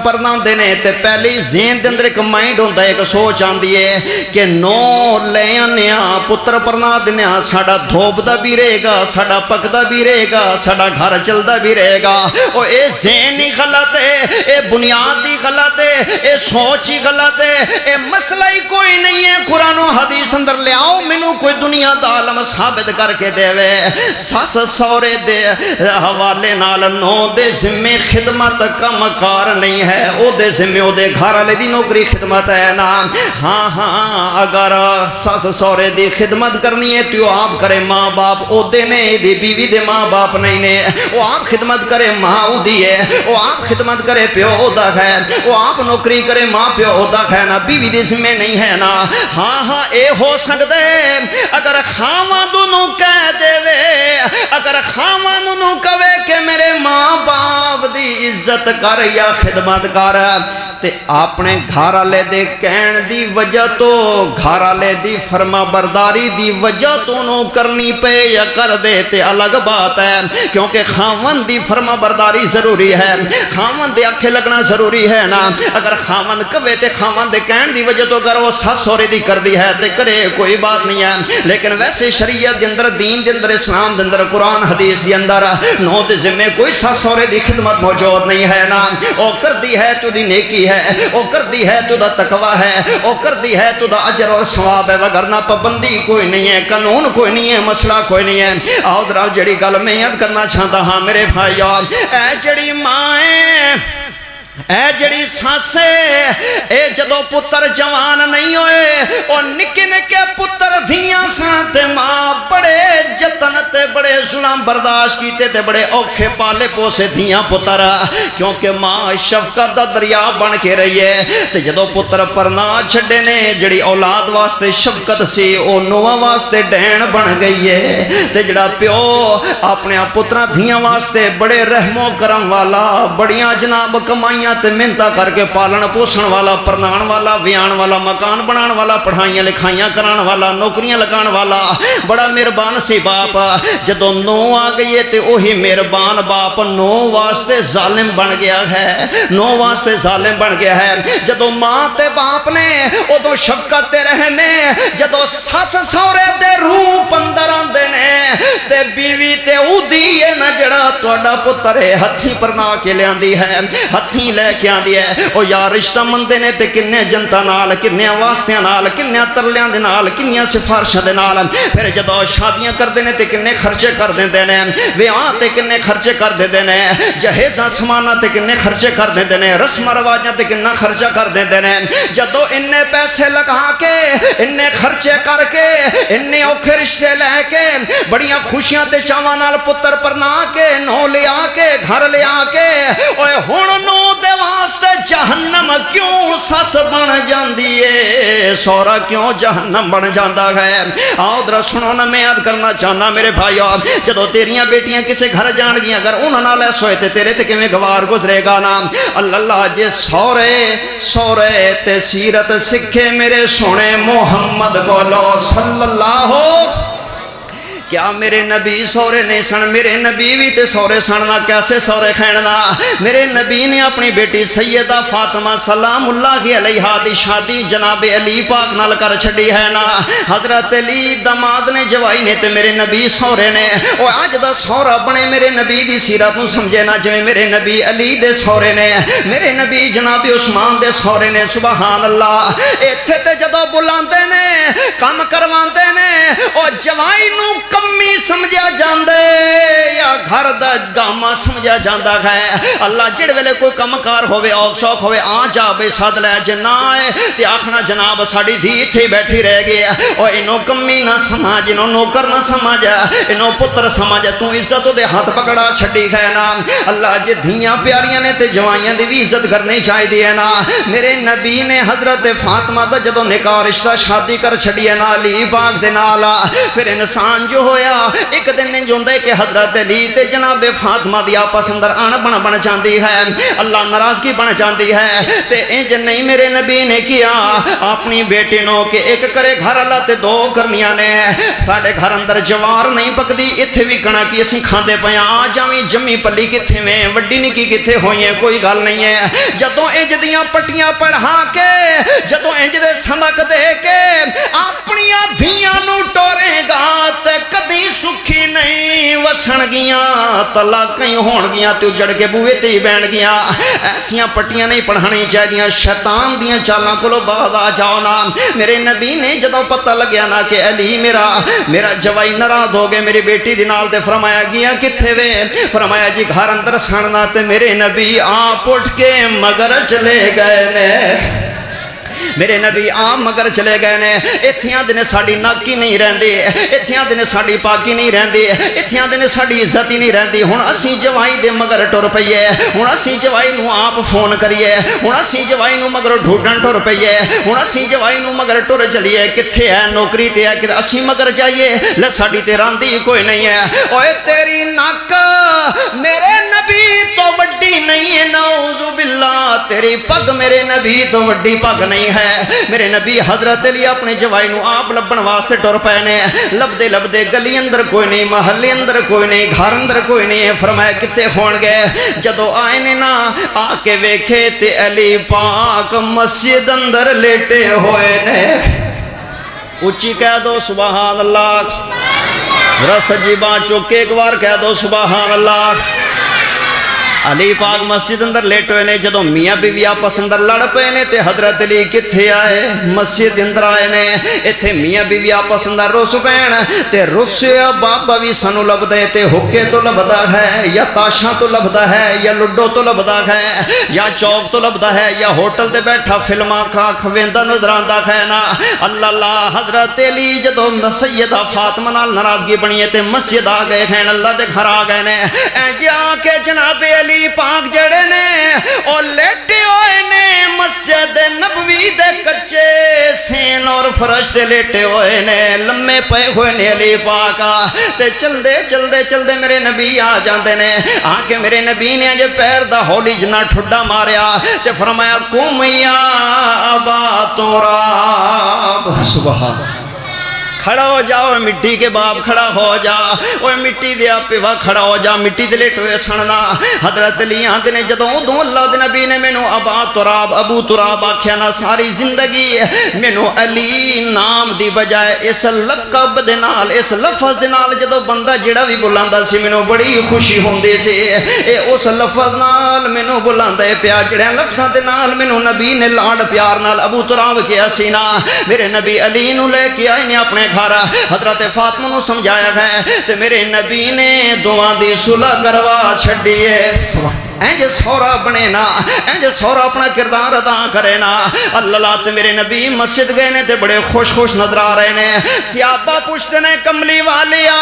پرناندے نے تے پہلی ذہن دے اندر ایک مائنڈ ہوندا ہے، ایک سوچ آندی ہے کہ نو لے آنیا پتر پرنا دنیا، ساڈا دھوبدا بھی رہے گا، ساڈا پکدا بھی رہے گا، ساڈا گھر چلدا بھی رہے گا۔ او اے ذہن ہی غلط ہے، اے بنیاد ہی غلط ہے، اے سوچ ہی غلط ہے، اے مسئلہ ہی کوئی نہیں ہے۔ قرآن و حدیث اندر لے آؤ، مینوں کوئی دنیا دا عالم ثابت کر کے دے وے۔ سس سورے دے حوالے نال نو دے ذمے خدمت کم کار نہیں ہے، او دے ذمے او دے گھر والے دی نوکری خدمت ہے نا۔ ہاں ہاں، اگر سس سورے دی خدمت کرنی ہے تو آپ کرے، ماں باپ او دے نے، دی بیوی دے ماں باپ نہیں نے، او آپ خدمت کرے ماں او دی ہے، او آپ خدمت کرے پیو او دا ہے، او آپ نوکری کرے ماں پیو او دا ہے نا، بیوی دے ذمے نہیں ہے نا۔ ہاں ہاں، اے ہو سکتا ہے اگر خاوند نو کہہ دے وے، اگر خاوند نو کہے کہ میرے ماں باپ دی عزت کر یا خدمت کر، تے اپنے گھر والے دے کہن دی وجہ تو، گھر والے دی فرما برداری دی وجہ تو نو کرنی پے یا کر دے تے الگ بات ہے، کیونکہ خاوند دی فرما برداری ضروری ہے، خاوند دے آکھے لگنا ضروری ہے نا۔ اگر خاوند کہے تے خاوند دے کہن دی وجہ تو اگر وہ سس سورے دی کر دی ہے تے کرے، کوئی بات نہیں ہے۔ لیکن ویسے شریعت دے اندر، دین دے اندر، اسلام دے اندر، قرآن حدیث دے اندر نو دے ذمے کوئی سس سورے دی خدمت موجود نہیں ہے نا۔ او کر دی ہے تو دی نیکی ہے، او کر دی ہے تو دا تقوی ہے، او کر دی ہے تو دا اجر اور ثواب ہے، وگرنہ پابندی کوئی نہیں ہے، قانون کوئی نہیں ہے، مسئلہ کوئی نہیں ہے۔ آؤ ذرا جڑی گل میں یاد کرنا چاہتا ہاں میرے بھائیو، اے جڑی ماں ہے، اے جڑی ساس ہے، اے جدو پتر جوان نہیں ہوئے، او نکے نکے پتر دھیاں سان تے ماں بڑے جتن تے بڑے ظلم برداشت کیتے تے بڑے اوکھے پالے پوسے دھیاں پتر، کیونکہ ماں شفقت دا دریا بن کے رہی ہے۔ تے جدو پتر پرنا چھڈے نے، جڑی اولاد واسطے شفقت سی او نواں واسطے ڈین بن گئی ہے۔ تے جڑا پیو اپنے پتراں دھیاں واسطے بڑے رحم و کرم والا، بڑیاں جناب کمائیاں تے محنت کر کے پالن پوسن والا، پرنان والا، ویان والا، مکان بنان والا، پڑھائیاں لکھائیاں کران والا، نوکریاں لگان والا، بڑا مہربان سی باپ۔ جدو نو آ گئی ہے تے وہی مہربان باپ نو واسطے ظالم بن گیا ہے، نو واسطے ظالم بن گیا ہے۔ جدو ماں تے باپ نے ادو شفقت تے رہنے، جدو سس سورے دے روپ اندر آندے نے تے بیوی تے اودی ہے نہ جڑا تہاڈا پتر ہے، ہتھی پرنا کے لیاندی ہے، ہتھی لے کے آندی ہے۔ او یار رشتہ مندے نے تے کنے جنتا نال، کنے واسطیاں نال، کنے ترلیاں دے نال، کنیاں سفارشاں دے نال، پھر جدو شادیاں کردے نے تے کنے خرچے کر دیندے نے، ویاہ تے کنے خرچے کر دیندے نے، جہیزاں سماناں تے کنے خرچے کر دیندے نے، رسم رواجاں تے کنا خرچہ کر دیندے نے۔ جدو اننے پیسے لگا کے، اننے خرچے کر کے، اننے اوکھے رشتے لے کے، بڑیاں خوشیاں تے چاواں نال پتر پرنا کے، نو لیا کے، گھر لیا کے، اوے ہن نو دے واسطے جہنم کیوں سس بن جاندی ہے، سورا کیوں جہنم بن جاندا ہے۔ آؤ ذرا سنو نا، میں یاد کرنا چاہنا میرے بھائیو، جدو تیریاں بیٹیاں کسے گھر جان گیاں، اگر انہاں نال ایسا ہوئے تے تیرے تے کیویں گوار گزرے گا نا۔ اللہ جے سورے تے سیرت سکھے میرے سونے محمد کولو صلی اللہ کیا میرے نبی سورے نہیں سن، میرے نبی بھی تے سورے سننا، کیسے سورے کھیننا۔ میرے نبی نے اپنی بیٹی سیدہ فاطمہ سلام اللہ علیہا دی شادی جناب علی پاک نال کر چھڑی ہے نا۔ حضرت علی داماد نے جوائی نے تے میرے نبی سورے نے، او اج دا سورا بنے میرے نبی دی سیرت نو سمجھے نا، جویں میرے نبی علی دے سورے نے، میرے نبی جناب عثمان دے سورے نے۔ سبحان اللہ، ایتھے تے جدو بلاندے نے، کم کرواندے نے، او جوائی نو کمی سمجھا جاندے یا گھر دا گاما سمجھا جاندہ ہے اللہ جڑ ویلے کوئی کمکار ہوئے اوک شوک ہوئے آ جا بے ساتھ لے جنا ہے تے آخنا جناب ساڑی دھی تھے بیٹھی رہ گیا اور انہوں کمی نہ سمجھ انہوں نوکر نہ سمجھ انہوں پتر سمجھ تو عزت دے ہاتھ پکڑا چھڑی ہے نا اللہ جے دھیاں پیاریاں نے تے جوائیاں دی بھی عزت کرنی چاہی دی ہے نا میرے نبی نے حضرت فاطمہ دا جدو نکاح رشتہ شادی کر چھڑی ہے نا علی پاک دے نالا پھر انسان جو ہویا ایک دن دن جوندے کہ حضرت علی تے جناب فاطمہ دی آپس اندر آن بن چاندی ہے اللہ ناراضگی بن چاندی ہے تے انج نہیں میرے نبی نے کیا اپنی بیٹی نو کہ ایک کرے گھر اللہ تے دو کرنیاں نے ساڑھے گھر اندر جوار نہیں پکدی اتھے بھی کنا کی اسی کھاندے پیاں آ جاویں جمی پلی کتھے میں وڈی نکی کتھے ہوئی ہیں کوئی گل نہیں ہے جدوں انج دیاں پٹیاں پڑھا کے جدوں انج دے سمک دے کے اپنی دھیاں نو ٹورے گا تے کدی سکھی نہیں وسن گیاں طلاقیں ہون گیاں تے جڑ کے بوئے تے بین گیاں ایسیاں پٹیاں نہیں پڑھانی چاہیے شیطان دیاں چالاں کولو بعد آ جاؤ نا میرے نبی نے جدوں پتہ لگیا نا کہ علی میرا جوائی ناراض ہو گئے میری بیٹی دی نال تے فرمایا گیا کتھے وے فرمایا جی گھر اندر سڑنا تے میرے نبی آپ اٹھ کے مگر چلے گئے نے میرے نبی آم مگر چلے گئے نے اتھیاں دن ساڑی ناکی نہیں رہندی اتھیاں دن ساڑی پاکی نہیں رہندی اتھیاں دن ساڑی عزت ہی نہیں رہندی ہن اسی جوائی دے مگر ٹر پئیے ہن اسی جوائی نو آپ فون کریے ہن اسی جوائی نو مگر ڈھونڈن ٹر پئیے ہن اسی جوائی نو مگر ٹر چلیے کتھے ہے نوکری تے ہے کہ اسی مگر جائیے لے ساڑی تے راندی کوئی نہیں ہے اوے تیری ناک میرے نبی تو وڈی نہیں ہے نعوذ باللہ تیری پگ میرے نبی تو وڈی پگ نہیں ہے میرے نبی حضرت علی اپنے جوائی نو آپ لبن واسطے ٹر پے نے لبدے لبدے گلی اندر کوئی نہیں محلے اندر کوئی نہیں گھر اندر کوئی نہیں فرمایا کتے ہون گئے جدو آئے نے نا آ کے ویکھے تے علی پاک مسجد اندر لیٹے ہوئے نے اچھی کہہ دو سبحان اللہ رس جیباں چوکے ایک بار کہہ دو سبحان اللہ علی پاک مسجد اندر لیٹ ہوئے نے جدو میاں بیوی آپس اندر لڑ پے نے تے حضرت علی کتھے آئے مسجد اندر آئے نے اتھے میاں بیوی آپس اندر رس پین تے رسیا بابا بھی سانو لبدے تے حکے تو لبدا ہے یا تاشاں تو لبدا ہے یا لڈو تو لبدا ہے یا چوک تو لبدا ہے یا ہوٹل تے بیٹھا فلماں کھا کھویندا نظر آندا ہے نا اللہ اللہ حضرت علی جدو سیدہ فاطمہ نال ناراضگی بنی تے مسجد آ گئے ہیں اللہ دے گھر آ گئے نے اے جا کے جناب علی پاک جڑے نے او لیٹے ہوئے نے مسجد نبوی دے کچے سین اور فرش دے لیٹے ہوئے نے لمے پے ہوئے نے علی پاک تے چل دے میرے نبی آ جاندے نے آ کے میرے نبی نے اجے پیر دا ہولی جنا ٹھڈا ماریا تے فرمایا قم یا ابا تراب سبحان کھڑا ہو جاؤ مٹی کے باپ کھڑا ہو جا اور مٹی دیا پیوا کھڑا ہو جا مٹی دے لیٹ ہوئے سننا حضرت علی آندے نے جدوں ادوں اللہ دے نبی نے مینوں ابا تراب ابو تراب آکھیا نا ساری زندگی مینوں علی نام دی بجائے اس لقب دے نال اس لفظ دے نال جدوں بندہ جڑا بھی بلاندا سی مینوں بڑی خوشی ہوندی سی اے اس لفظ نال مینوں بلاندا پیا جڑے لفظاں دے نال مینوں نبی نے لاڈ پیار نال ابو تراب کیا سی نا میرے نبی علی نو لے کے آئے نے اپنے گھر حضرت فاطمہ نو سمجھایا ہے تے میرے نبی نے دعا دی صلح کروا چھڈیے اینج سورا بنے نا اینج سورا اپنا کردار ادا کرے نا اللہ تے میرے نبی مسجد گئے نے تے بڑے خوش نظر آ رہے نے صحابہ پوچھتے نے کملی والیا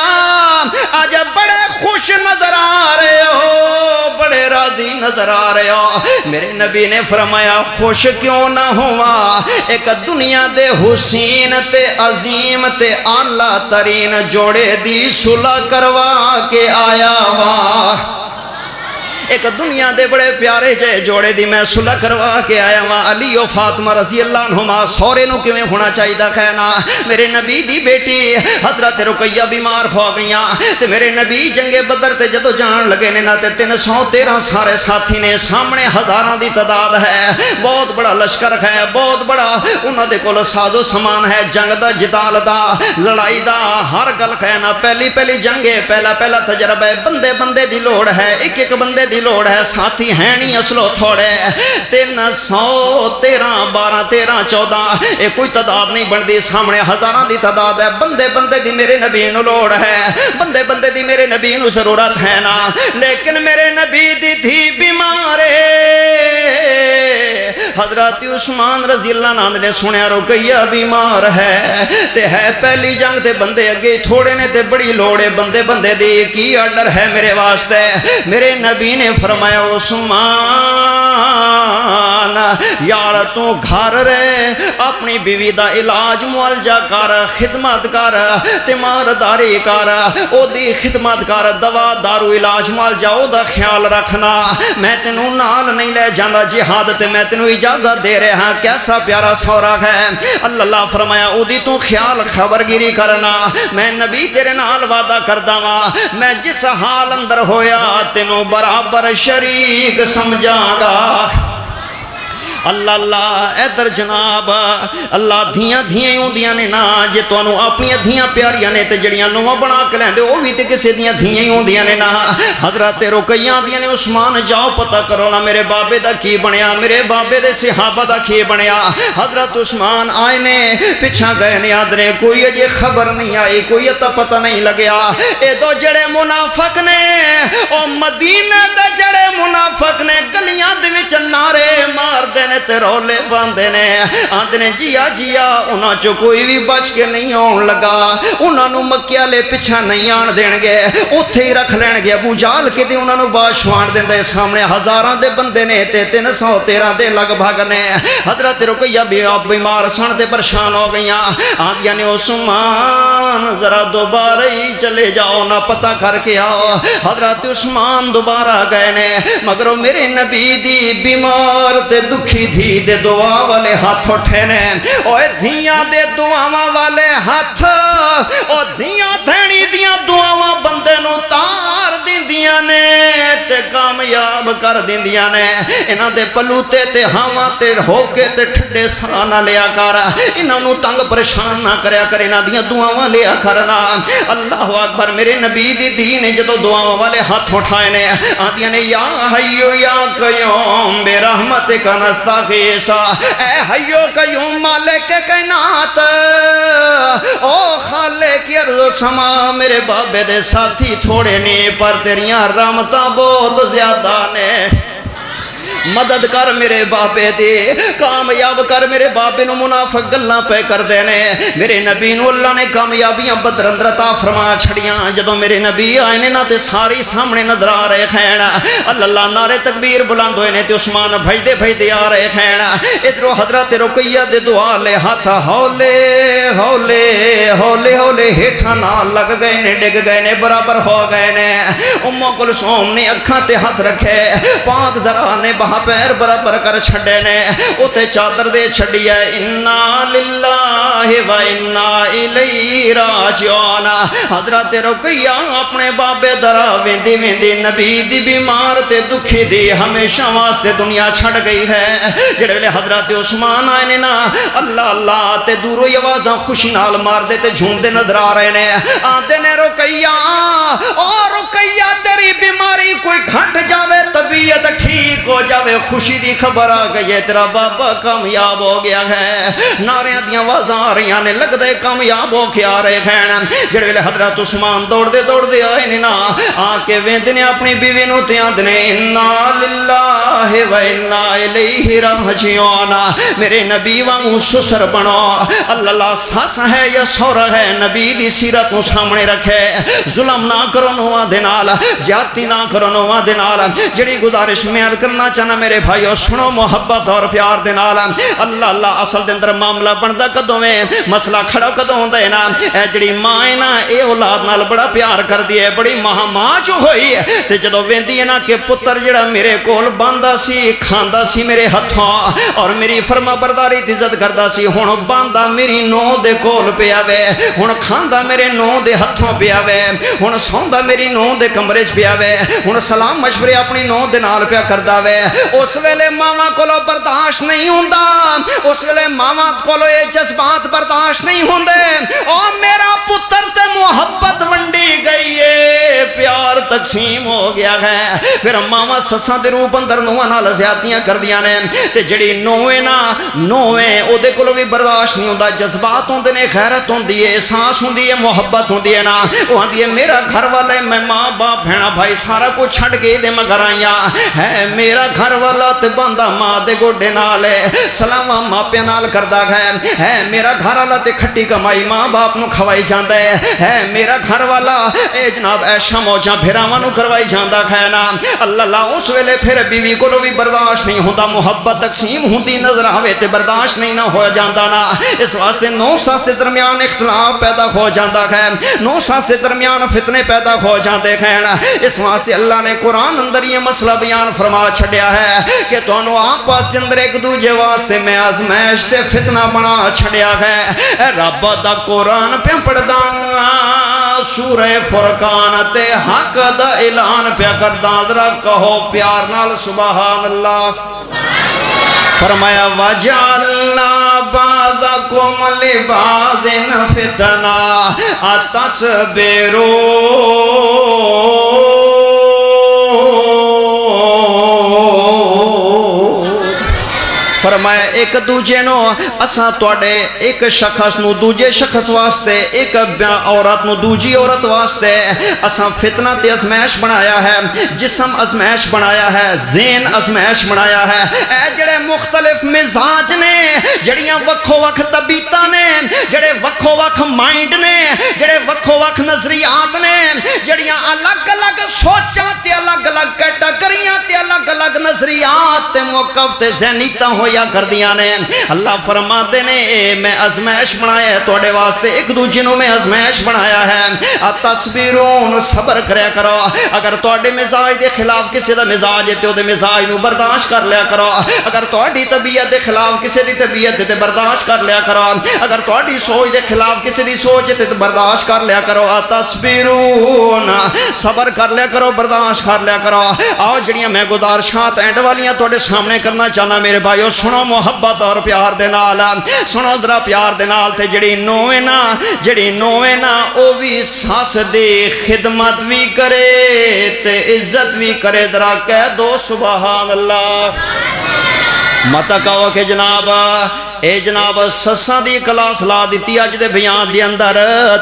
آج بڑے خوش نظر آ رہے ہو بڑے راضی نظر آ رہے ہو میرے نبی نے فرمایا خوش کیوں نہ ہوا ایک دنیا دے حسین تے عظیم تے اعلیٰ ترین جوڑے دی صلح کروا کے آیا وا ایک دنیا دے بڑے پیارے جے جوڑے دی میں صلح کروا کے آیا ہاں علی و فاطمہ رضی اللہ عنہما سورے نو کیویں ہونا چاہیدا کہنا میرے نبی دی بیٹی حضرت رقیہ بیمار ہو گئیاں تے میرے نبی جنگ بدر تے جدو جان لگے نے نا تے 313 سارے ساتھی نے سامنے ہزاراں دی تعداد ہے بہت بڑا لشکر ہے بہت بڑا انہاں دے کول ساز و سامان ہے جنگ دا جدال دا لڑائی دا ہر گل ہے نا پہلی جنگ ہے پہلا تجربہ ہے بندے دی لوڑ ہے ایک بندے دی دی لوڑ ہے ساتھی ہے نہیں اصلو تھوڑے 313 12 13 14 یہ کوئی تعداد نہیں بنتی سامنے ہزاراں دی تعداد ہے بندے بندے دی میرے نبی نو لوڑ ہے بندے بندے دی میرے نبی نو ضرورت ہے نا لیکن میرے نبی دی تھی بیمار حضرت عثمان رضی اللہ عنہ نے سنیا رقیہ بیمار ہے تے ہے پہلی جنگ تے بندے اگے تھوڑے نے تے بڑی لوڑے بندے بندے دی کی آرڈر ہے میرے واسطے میرے نبی نے فرمایا عثمان یار تو گھر رہے اپنی بیوی دا علاج معالجہ کر خدمت کر تیمارداری کر او دی خدمت کر دوا دارو علاج معالجہ او دا خیال رکھنا میں تینوں نال نہیں لے جانا جہاد تے میں تینوں اجازت دے رہے ہاں کیسا پیارا سوراخ ہے اللہ فرمایا او دی تو خیال خبرگیری کرنا میں نبی تیرے نال وعدہ کردا وا میں جس حال اندر ہویا تینوں برابر شریک سمجھاں گا اللہ اللہ ادھر جناب اللہ دھیاں دھیاں ہوندیاں نے نا جے تانوں اپنی دھیاں پیاریاں نے تے جڑیاں نواں بنا کے لیندے او وی تے کسے دیاں دھیاں ہی ہوندیاں نے نا حضرت رقیہ دیاں نے عثمان جاؤ پتہ کرو نا میرے بابے دا کی بنیا میرے بابے دے صحابہ دا کی بنیا حضرت عثمان آئے نے پیچھا گئے نے آدھے کوئی اجے خبر نہیں آئی کوئی اتا پتہ نہیں لگیا اے دو جڑے منافق نے او مدینے دے جڑے منافق نے گلیاں دے وچ نعرے مار دے نے تے رولے باندے نے آندے نے جیا جیا انہاں چو کوئی بھی بچ کے نہیں آن لگا انہاں نو مکے والے پیچھا نہیں آن دین گے اوتھے ہی رکھ لین گے ابو جہل کے تے انہاں نو باشوان دیندے سامنے ہزاراں دے بندے نے تے 313 دے لگ بھگ نے حضرت رقیہ بیمار سن تے پریشان ہو گئیاں آندیاں نے عثمان ذرا دوبارہ ہی چلے جاؤ نہ پتہ کر کے آؤ حضرت عثمان دوبارہ گئے نے مگر میرے نبی دی بیمار تے دکھی دھی دے دعا والے ہاتھ اٹھے نے اوے دھیاں دے دعاواں والے ہاتھ او دھیاں دھینی دیاں دعاواں بندے نو تار دیندیاں نے تے کامیاب کر دیندیاں نے انہاں دے پلوتے تے ہاواں تے ہو کے تے ٹھڈے سا نہ لیا کر انہاں نو تنگ پریشان نہ کریا کر انہاں دیاں دعاواں لیا کرنا اللہ اکبر میرے نبی دی دین جدوں دعاواں والے ہاتھ اٹھائے نے آندیاں نے یا حیو یا قیوم بے رحمتک نستغیث اے حیو قیوم مالک کائنات او خالق ارض و سما میرے بابے دے ساتھی تھوڑے نے پر تیریاں رحمتاں بہت زیادہ نے مدد کر میرے بابے دی کامیاب کر میرے بابے نو منافق گلاں پہ کر دینے میرے نبی نو اللہ نے کامیابیاں بدر اندر عطا فرما چھڑیاں جدوں میرے نبی آئے نے نا تے ساری سامنے نظر آ رہے ہیں اللہ اللہ نعرے تکبیر بلند ہوئے نے تے عثمان بھجدے بھجدے آ رہے ہیں ادھروں حضرت رقیہ دے دعا لے ہاتھ ہولے ہولے ہولے ہولے ہیٹھاں نال لگ گئے نے ڈگ گئے نے برابر ہو گئے نے ام کلثوم نے اکھاں تے ہاتھ رکھے پاک ذرا نے پیر برابر کر چھڑے نے اوتے چادر دے چھڑی ہے انا للہ و انا الیہ راجعون حضرت رقیہ اپنے بابے درا ویندی ویندی نبی دی بیمار تے دکھی دی ہمیشہ واسطے دنیا چھڑ گئی ہے جڑے ویلے حضرت عثمان آئے نے نا اللہ اللہ تے دوروں آوازاں خوشی نال مار دے تے جھوم دے نظر آ رہے نے آندے نے رقیہ اور رقیہ تیری بیماری کوئی گھٹ جاوے طبیعت ٹھیک ہو جاوے خوشی دی خبر آ گئی ہے تیرا بابا کامیاب ہو گیا ہے نعریاں دیاں آوازاں آ رہی نے لگ دے کامیاب ہو کے آ رہے ہیں جڑے ویلے حضرت عثمان دوڑ دے آئے نے نا آ کے ویندے نے اپنی بیوی نو تے آندے نے انا للہ و انا الیہ راجعون میرے نبی وانگو سسر بنو اللہ اللہ ساس ہے یا سورا ہے نبی دی سیرت نو سامنے رکھے ظلم نہ کرو نواں دے نال زیادتی نہ کرو نواں دے نال جڑی گزارش میں عرض کرنا چاہنا میرے بھائیو سنو محبت اور پیار دے نال اللہ اللہ اصل دے اندر معاملہ بندا کدوں ہے مسئلہ کھڑا کدوں ہوندا ہے نا اے جڑی ماں ہے نا اے اولاد نال بڑا پیار کردی ہے بڑی ماں جو ہوئی ہے تے جدوں ویندی ہے نا کہ پتر جڑا میرے کول باندا سی کھاندا سی میرے ہتھوں اور میری فرما برداری دی عزت کردا سی ہن باندا میری نو دے کول پیا وے ہن کھاندا میرے نو دے ہتھوں پیا وے ہن سوندا میری نو دے کمرے وچ پیا وے ہن سلام مشورے اپنی نو دے نال پیا کردا وے اس ویلے ماما کولو برداشت نہیں ہوندا اس ویلے ماما کولو اے جذبات برداشت نہیں ہوندے او میرا پتر تے محبت ونڈی گئی ہے پیار تقسیم ہو گیا ہے پھر ماما سساں دے روپ اندر نوہاں نال زیادتیاں کردیاں نے تے جڑی نویں نا نویں او دے کولوں بھی برداشت نہیں ہوندا جذبات ہوندے نے غیرت ہوندی ہے احساس ہوندی ہے محبت ہوندی ہے نا او آندی ہے میرا گھر والا ہے میں ماں باپ بہنا بھائی سارا کچھ چھڈ کے دے مگر آئیاں ہے میرا گھر والا تے بندہ ماں دے گوڈے نال ہے سلاما ماپیاں نال کردا ہے میرا گھر والا تے کھٹی کمائی ماں باپ نو کھوائی جاندا ہے میرا گھر والا اے جناب ایشا موجاں بھراواں نو کروائی جاندا ہے نا اللہ اس ویلے پھر بیوی کولو بھی برداشت نہیں ہوندا محبت تقسیم ہوندی نظر آوے تے برداشت نہیں نہ ہو جاندا نا اس واسطے نو ساس دے درمیان اختلاف پیدا ہو جاندا ہے نو ساس دے درمیان فتنے پیدا ہو جاندے ہیں اس واسطے اللہ نے قرآن اندر یہ مسئلہ بیان فرما چھڈیا ہے کہ تانوں آپس دے اندر ایک دوجے واسطے میں آزمائش تے فتنہ بنا چھڈیا ہے اے رب دا قرآن پہ پڑھدا سورہ فرقان تے حق دا اعلان پیا کردا ذرا کہو پیار نال سبحان اللہ فرمایا وَجَعَلْنَا بَعْضَكُمْ لِبَعْضٍ فِتْنَةً أَتَصْبِرُونَ فرمایا ایک دوجے نو اساں توڑے ایک شخص نو دوجے شخص واسطے ایک عورت نو دوجی عورت واسطے اساں فتنہ تے ازمائش بنایا ہے جسم ازمائش بنایا ہے ذہن ازمائش بنایا ہے اے جڑے مختلف مزاج نے جڑیاں وکھو وکھ طبیعتاں نے جڑے وکھو وکھ مائنڈ نے جڑے وکھو وکھ نظریات نے جڑیاں الگ الگ سوچاں تے الگ الگ کیٹاگریاں تے الگ الگ نظریات تے موقف تے ذہنیتاں ہو یا کردیاں نے اللہ فرماتے نے میں ازمائش بنایا ہے توڑے واسطے ایک دوجے نو میں ازمائش بنایا ہے تصبرون صبر کریا کرو اگر توڑے مزاج دے خلاف کسی دا مزاج ہے تو دے مزاج نو برداشت کر لیا کرو اگر توڑی طبیعت دے خلاف کسی دی طبیعت تے برداشت کر لیا کرو اگر توڑی سوچ دے خلاف کسی دی سوچ تے برداشت کر لیا کرو تصبرون صبر کر لیا کرو برداشت کر لیا کرو آؤ جڑیاں میں گزارشات اینڈ والیاں توڑے سامنے کرنا چاہنا میرے بھائیو سنو محبت اور پیار دے نال سنو ذرا پیار دے نال تے جڑی نویں نا او بھی ساس دی خدمت بھی کرے تے عزت بھی کرے ذرا کہہ دو سبحان اللہ مت کہو کہ جناب اے جناب سساں دی کلاس لا دیتی اج دے بیان دی اندر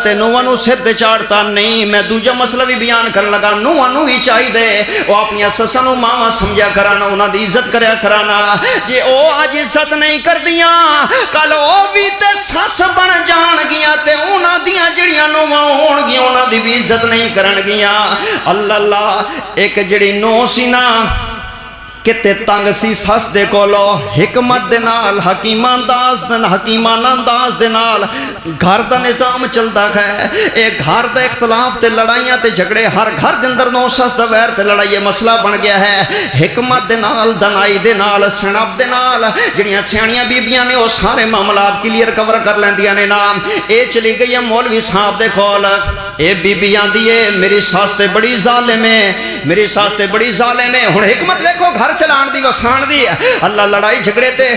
تے نوہاں نو سر تے چاڑتا نہیں میں دوجا مسئلہ بھی بیان کرن لگا نوہاں نو ہی چاہی دے او اپنی سساں نو ماما سمجھا کرانا انہاں دی عزت کریا کرانا جے او اج عزت نہیں کردیاں کل او بھی تے سس بن جان گیاں تے انہاں دیاں جڑیاں نوہاں ہون گیاں انہاں دی بھی عزت نہیں کرن گیاں اللہ ایک جڑی نو سی نا کتے تنگ سی سس دے کولو حکمت دے نال حکیمانہ انداز دے نال گھر دا نظام چلدا ہے اے گھر دا اختلاف تے لڑائیاں تے جھگڑے ہر گھر دے اندر نو سس دا ویر تے لڑائی مسئلہ بن گیا ہے حکمت دے نال دنائی دے نال سنف دے نال جڑیاں سیاںیاں بیبیاں نے او سارے معاملات کلیئر کور کر لیندیاں نے نا اے چلی گئی ہے مولوی صاحب دے کول اے بیبی آندی ہے میری ساس تے بڑی ظالم ہے میری ساس تے بڑی ظالم ہے ہن حکمت دیکھو گھر چلان دی وسان دی اللہ لڑائی جھگڑے تے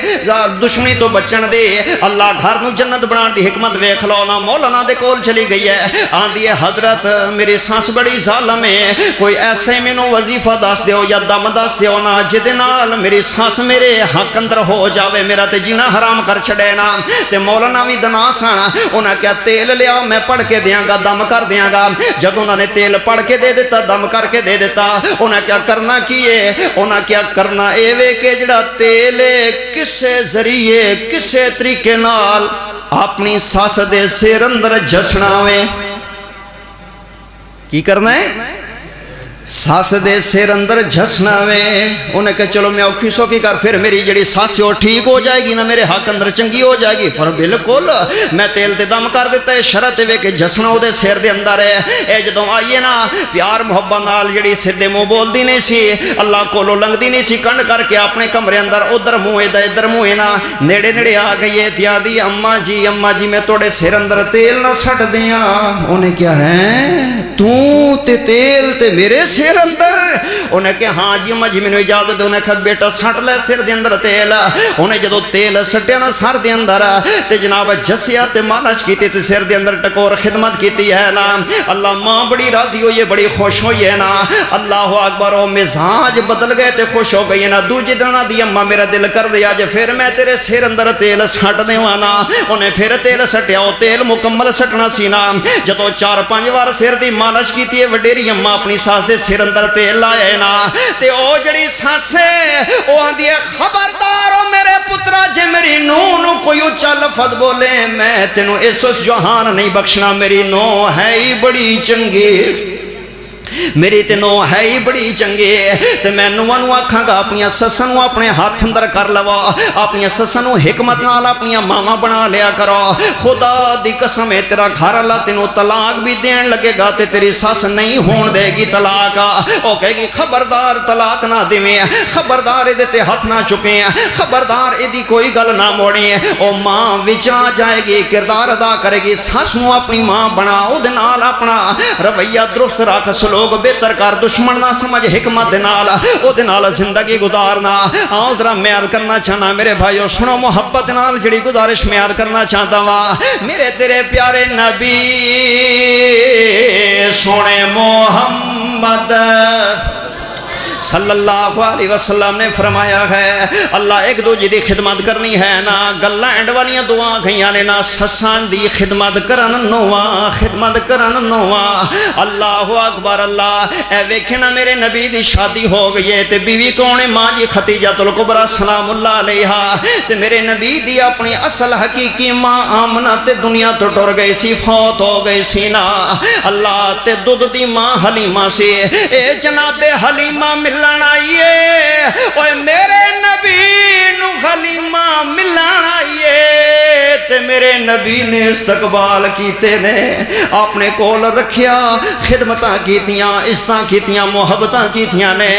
دشمنی تو بچن دی اللہ گھر نو جنت بنان دی حکمت ویکھ لو نا مولانا دے کول چلی گئی ہے آندی ہے حضرت میری سانس بڑی ظالم ہے کوئی ایسے مینوں وظیفہ دس دیو یا دم دس دیو نا جدے نال میری سانس میرے حق اندر ہو جاوے میرا تے جینا حرام کر چھڑے نا تے مولانا وی دنا سن انہاں کیا تیل لیا میں پڑھ کے دیاں گا دم کر دیاں گا جب انہوں نے تیل پڑھ کے دے دیتا دم کر کے دے دیتا انہاں کیا کرنا کیے انہاں کیا کرنا اے وے کہ جڑا تیل کسے ذریعے کسے طریقے نال اپنی ساس دے سر اندر جسنا وے کی کرنا ہے ساس دے سر اندر جھسنا وے انہیں کہ چلو میں اوکھی سوکی کر پھر میری جڑی ساس ہو ٹھیک ہو جائے گی نا میرے حق اندر چنگی ہو جائے گی پر بالکل میں تیل تے دم کر دیتا ہے شرط وے کہ جھسنا ہو دے سر دے اندر ہے اے جدوں آئیے نا پیار محبت نال جڑی سدھے منہ بول دی نہیں سی اللہ کولو لنگ دی نہیں سی کنڈ کر کے اپنے کمرے اندر ادھر منہ دا ادھر منہ نا نیڑے نیڑے آ گئی ہے تیا دی اما جی میں توڑے سر اندر تیل نہ سٹ دیاں انہیں کیا ہے تو تے تیل تے میرے سر اندر انہیں کہ ہاں جی اما جی مینوں اجازت. انہیں کہا بیٹا سٹ لے سر دے اندر تیل. انہیں جدو تیل سٹیا نا سر دے اندر تے جناب جسیا تے مالش کیتی تے سر دے اندر ٹکور خدمت کیتی ہے نا. اللہ ماں بڑی راضی ہوئی ہے, بڑی خوش ہوئی ہے نا. اللہ اکبر. او مزاج بدل گئے تے خوش ہو گئی نا. دوجے دن دی اما میرا دل کر دیا جے پھر میں تیرے سر اندر تیل سٹ دیواں نا. انہیں پھر تیل سٹیا. او تیل مکمل سٹنا سی نا. جدو 4-5 وار سر دی مالش کیتی ہے وڈیری اما اپنی ساس دے سر اندر تیل لایا نا. تے او جڑی ساس ہے او آندی ہے خبردار او میرے پترا جے میری نو نو کوئی اچھا لفظ بولے میں تینوں اس جہان نہیں بخشنا. میری نو ہے ہی بڑی چنگی, میری تے نو ہے ہی بڑی چنگی. تے میں نواں نو آکھاں گا اپنی سساں نو اپنے ہاتھ اندر کر لو. اپنی سساں نو حکمت نال اپنی ماواں بنا لیا کرو. خدا دی قسم ہے تیرا گھر اللہ تینوں طلاق بھی دین لگے گا تے تیری سس نہیں ہون دے گی طلاق. او کہے گی خبردار طلاق نہ دیویں, خبردار اے تے ہاتھ نہ چکیں, خبردار اے دی کوئی گل نہ موڑیں. او ماں وچ آ جائے گی, کردار ادا کرے گی. سس نو اپنی ماں بنا, او دے نال اپنا رویہ درست رکھ, سلوک بہتر کر, دشمن نہ سمجھ, حکمت نال او دے نال زندگی گزارنا. آؤ ذرا میں عرض کرنا چاہنا میرے بھائیو سنو, محبت نال جڑی گزارش میں عرض کرنا چاہتا ہوں. میرے تیرے پیارے نبی سونے محمد صلی اللہ علیہ وسلم نے فرمایا ہے اللہ ایک دوجے دی خدمت کرنی ہے نا. گلاں اینڈ والیاں دعا گئیاں نے نا سساں دی خدمت کرن نواں, خدمت کرن نواں. اللہ اکبر. اللہ اے ویکھنا میرے نبی دی شادی ہو گئی ہے تے بیوی کون ہے؟ ماں جی خدیجہ الکبریٰ سلام اللہ علیہا. تے میرے نبی دی اپنی اصل حقیقی ماں آمنہ تے دنیا تو ٹر گئی سی, فوت ہو گئی سی نا. اللہ تے دودھ دی ماں حلیمہ سی. اے جناب حلیمہ ملن آئیے, اوے میرے نبی نو حلیمہ ملن آئیے. تے میرے نبی نے استقبال کیتے نے, اپنے کول رکھیا, خدمتاں کیتیاں, عزتاں کیتیاں, محبتاں کیتیاں نے.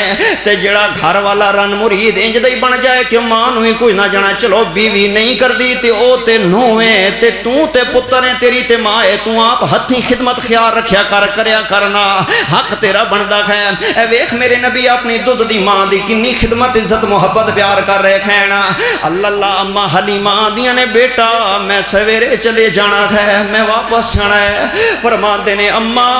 تے جڑا گھر والا رن مرید انج دا ہی بن جائے کہ ماں نو ہی کوئی نہ جانا, چلو بیوی نہیں کردی تے او تے نویں تے تو تے پتر ہے, تیری تے ماں ہے, تو آپ ہتھی خدمت خیال رکھیا کریا کرنا, حق تیرا بندا ہے. اے ویکھ میرے نبی اپنی دودھ دی ماں دی کنی خدمت عزت محبت پیار کر رہے ہیں نا. اللہ اللہ. اما حلیمہ آندیاں نے بیٹا میں سویرے چلے جانا ہے, میں واپس جانا ہے. فرماندے نے اما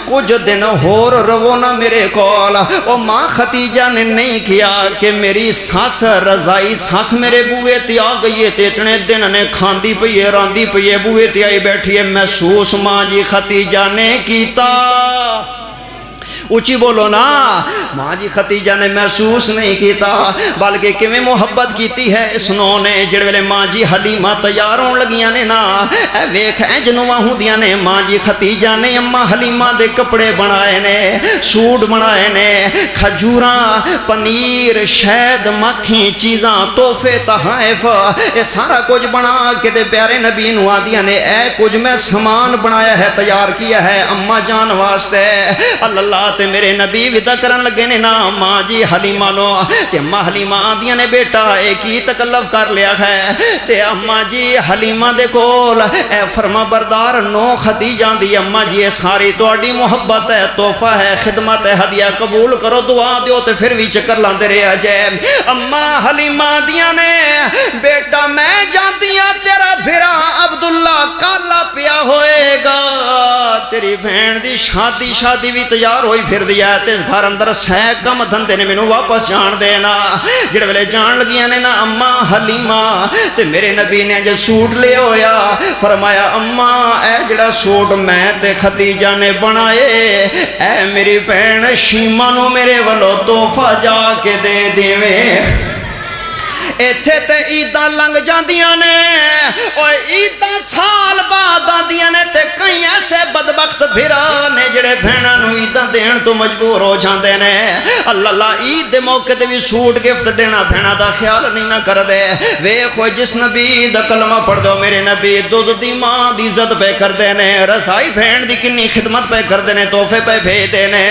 کچھ دن ہور رو نا میرے کول. او ماں ختیجہ نے نہیں کیا کہ میری ساس رضائی ساس میرے بوئے تے آ گئی ہے, تے اتنے دن نے کھاندی پئی ہے راندی پئی ہے, بوئے تے آئی بیٹھی ہے. محسوس ماں جی ختیجہ نے کیتا, اچھی بولو نا, ماں جی ختیجہ نے محسوس نہیں کیتا بلکہ کیویں محبت کیتی ہے اس نو نے. جڑے ویلے ماں جی حلیمہ تیار ہون لگیاں نے نا, اے ویکھ انج نواں ہوندیاں نے. ماں جی ختیجہ نے اما حلیمہ دے کپڑے بنائے نے, سوٹ بنائے نے, کھجوراں, پنیر, شہد, مکھی, چیزاں, تحفے, تحائف, اے سارا کچھ بنا کے تے پیارے نبی نو آدیاں نے اے کچھ میں سامان بنایا ہے, تیار کیا ہے اما جان واسطے. اللہ تے میرے نبی ودا کرن لگے نے نا ماں جی حلیمہ نو. تے اما حلیمہ آندیاں نے بیٹا اے کی تکلف کر لیا ہے. تے اما جی حلیمہ دے کول اے فرما بردار نو ختیجہ دی اما جی اے ساری تہاڈی محبت ہے, تحفہ ہے, خدمت ہے, ہدیہ قبول کرو, دعا دیو تے پھر بھی چکر لاندے رہیا جے. اما حلیمہ دیاں نے بیٹا میں جاندیاں تیرا بھرا عبداللہ کالا پیا ہوئے گا, تیری بہن دی شادی بھی تیار ہوئی پھر دیا تے اس گھر اندر سہ کم دھندے نے مینوں واپس جان دینا. جڑے ویلے جان لگیاں نے نا اما حلیمہ تے میرے نبی نے جو سوٹ لے ہویا فرمایا اما اے جڑا سوٹ میں تے ختیجہ نے بنائے اے میری بہن شیمہ نو میرے والو تحفہ جا کے دے دیویں. ایتھے تے عیداں لنگ جاندیاں نے, اوے عیداں سال بعد آندیاں نے تے کئی ایسے بدبخت بھرا نے جڑے بہناں نو عیداں دین تو مجبور ہو جاندے نے. اللہ اللہ عید دے موقع تے بھی سوٹ گفٹ دینا بہناں دا خیال نہیں نہ کردے. ویکھو جس نبی دا کلمہ پڑھ دو میرے نبی دودھ دی ماں دی عزت پہ کردے نے, رسائی بہن دی کنی خدمت پہ کردے نے, تحفے پہ بھیجدے نے.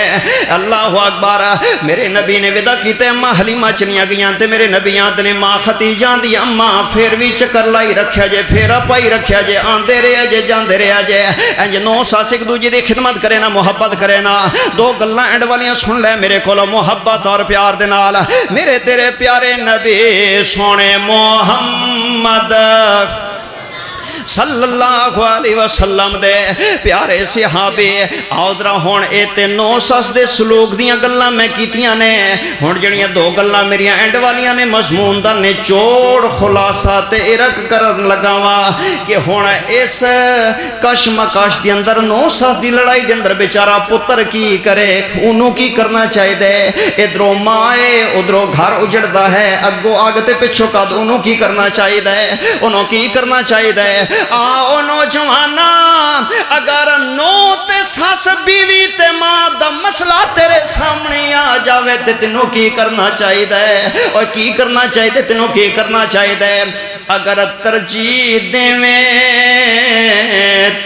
اللہ اکبر. میرے نبی نے ودا کیتے اما حلیمہ چلیاں گئیاں تے میرے نبی آندے نے ماں ختیجہ دی اما پھر بھی چکر لائی رکھیا جے, پھیرا پائی رکھیا جے, آندے رہے جے جاندے رہے جے. انج نو ساس ایک دوجے دی خدمت کرے نا, محبت کرے نا, دو دو گلاں اینڈ والیاں سن لے میرے کولوں محبت اور پیار دے نال میرے تیرے پیارے نبی سونے محمد صلی اللہ علیہ وسلم دے پیارے صحابی آؤ ذرا ہن اے تے نو سس دے سلوک دیاں گلاں میں کیتیاں نے ہن جڑیاں دو گلاں میریاں اینڈ والیاں نے مضمون دا نچوڑ خلاصہ تے ارک کرن لگا وا کہ ہن اس کشمکش دے اندر نو سس دی لڑائی دے اندر بیچارہ پتر کی کرے انہوں کی کرنا چاہیے ادھروں ماں ادھروں گھر اجڑدا ہے اگوں آگ تے پچھوں قد انہوں کی کرنا چاہیے انہوں کی کرنا چاہیے آؤ نوجوانا اگر نو تے ساس بیوی تے ماں دا مسئلہ تیرے سامنے آ جاوے تے تینوں کی کرنا چاہیے اور کی کرنا چاہیے تینوں کی کرنا چاہیے اگر ترجیح دیویں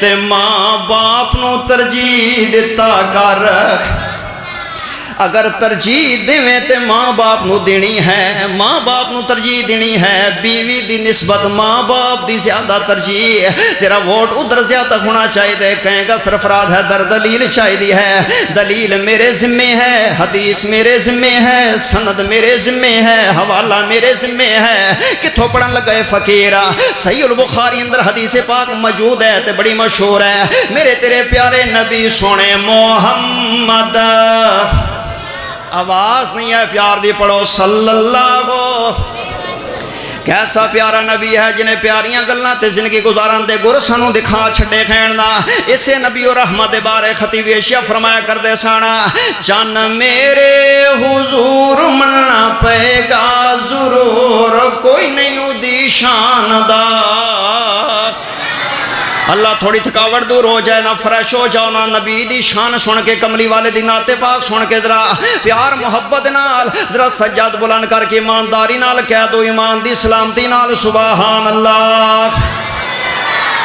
تے ماں باپ نو ترجیح دیتا کر اگر ترجیح دیویں تے ماں باپ نو دینی ہے ماں باپ نو ترجیح دینی ہے بیوی دی نسبت ماں باپ دی زیادہ ترجیح تیرا ووٹ ادھر زیادہ ہونا چاہیے کہیں گا سرفراز ہے در دلیل چاہیے ہے دلیل میرے ذمے ہے حدیث میرے ذمے ہے سند میرے ذمے ہے حوالہ میرے ذمے ہے کتھوں پڑھن لگے فقیرہ صحیح البخاری اندر حدیث پاک موجود ہے تے بڑی مشہور ہے میرے تیرے پیارے نبی سونے محمد آواز نہیں ہے پیار دی پڑھو صلی اللہ کیسا پیارا نبی ہے جنہیں پیاریاں گلنا تے زندگی گزارن دے گر سانو دکھا چھڑے کھیننا اسے نبی و رحمت بارے خطیب اشیاء فرمایا کر دے سانا جان میرے حضور ملنا پے گا ضرور کوئی نہیں دی شان دا اللہ تھوڑی تھکاوٹ دور ہو جائے نہ فریش ہو جاؤ نہ نبی دی شان سن کے کملی والے دی نعت پاک سن کے ذرا پیار محبت نال ذرا سجاد بلند کر کے ایمانداری نال کہہ دو ایمان دی سلامتی نال سبحان اللہ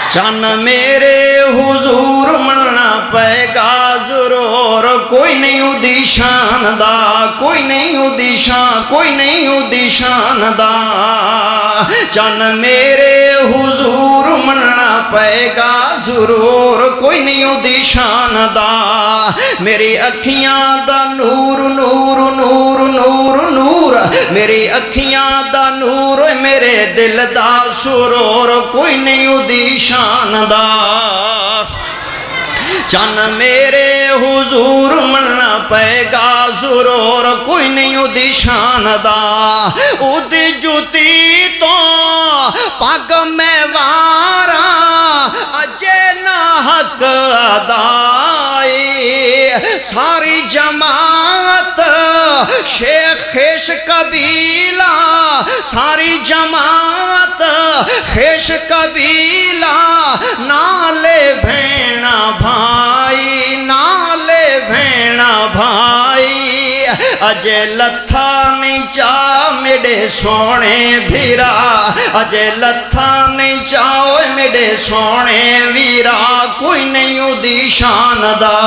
چن میرے حضور ملنا پے گا ضرور کوئی نہیں دی شان دا کوئی نہیں دی شان کوئی نہیں دی شان دا چن میرے حضور ملنا پے گا ضرور کوئی نہیں دی شان دا میری اکھیاں دا نور نور نور نور نور میری اکھیاں دا نور میرے دل دا سرور کوئی نہیں دی شان دا چن میرے حضور ملنا پے گا ضرور کوئی نہیں دی شان دا او دی جوتی تو پاگ میں وارا اجے نہ حق ادائی ساری جماعت شیخ خیش قبیلہ ساری جماعت خیش قبیلہ نالے بھینا بھائی نالے بھینا بھائی اجے لتھا نہیں چاہ میرے سونے بھیرا اجے لتھا نہیں چاہو میرے سونے ویرا کوئی نہیں دی شان دا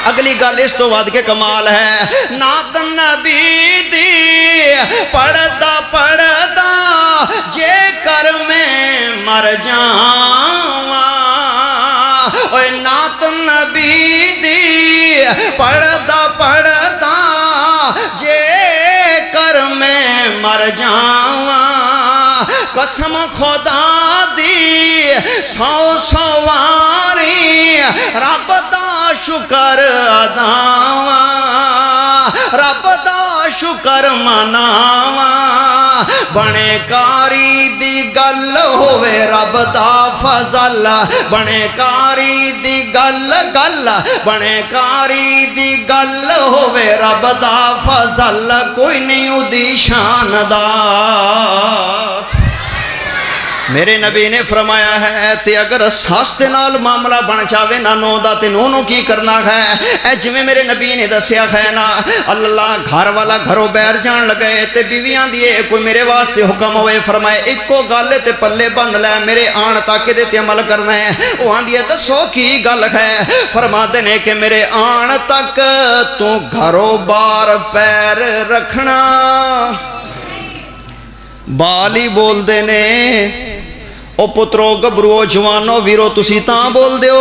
اگلی گل اس تو بعد کے کمال ہے نعت نبی دی پڑھدا پڑھدا جے کر میں مر جاواں اوے نعت نبی دی پڑھدا پڑھدا جے کر میں مر جاواں قسم خدا دی سو سواری رب دا شکر اداواں رب دا شکر مناواں بنے کاری دی گل ہووے رب دا فضل بنے کاری دی گل گل بنے کاری دی گل ہووے رب دا فضل کوئی نہیں دی شان دا میرے نبی نے فرمایا ہے تے اگر ساستے نال معاملہ بن جاوے نہ نو دا تے نو کی کرنا ہے اے جویں میرے نبی نے دسیا ہے نا اللہ گھر والا گھروں بیر جان لگے تے بیویاں دیے کوئی میرے واسطے حکم ہوئے فرمائے ایکو گل تے پلے بند لے میرے آن تاکہ دے تے عمل کرنا ہے وہ آن دیے دسو کی گل ہے فرما دینے کہ میرے آن تک تو گھروں بار پیر رکھنا بالی بول دینے او پترو گبرو جوانو ویرو تسی تاں بول دیو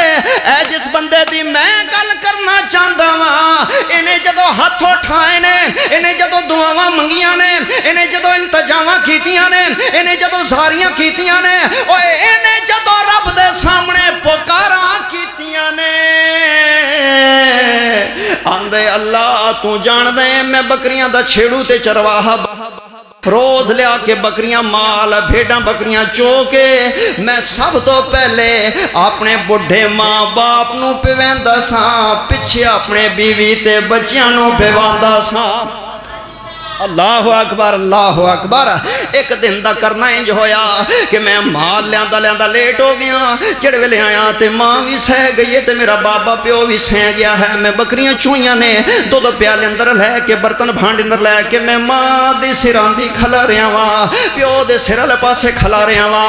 اے جس بندے دی میں گل کرنا چاہتا ہاں، انہیں جدو ہاتھ اٹھائے نے، انہیں جدو دعاواں منگیاں نے، انہیں جدو التجاواں کیتیاں نے، انہیں جدو زاریاں کیتیاں نے، اوے انہیں جدو رب دے سامنے پکاراں کیتیاں نے، آندے اللہ تو جان دے میں بکریاں دا چھیڑو تے چرواہا روز لیا کے بکریاں مال بھیڑاں بکریاں چوکے میں سب تو پہلے اپنے بڑھے ماں باپ نو پیویندا ساں، پچھے اپنے بیوی تے بچیاں نو پیواندا ساں۔ اللہ اکبر اللہ اکبر۔ ایک دن دا کرنا انج ہویا کہ میں مال لیاندہ لیٹ ہو گیا، جڑے ویلے آیا تے ماں بھی سہ گئی ہے تے میرا بابا پیو بھی سہ گیا ہے، میں بکریاں چوئیاں نے دو پیالے اندر لے کے برتن بھانڈ اندر لے کے میں ماں دی سراں دی کھلا رہا وا، پیو دے سر والے پاسے کھلا رہا وا،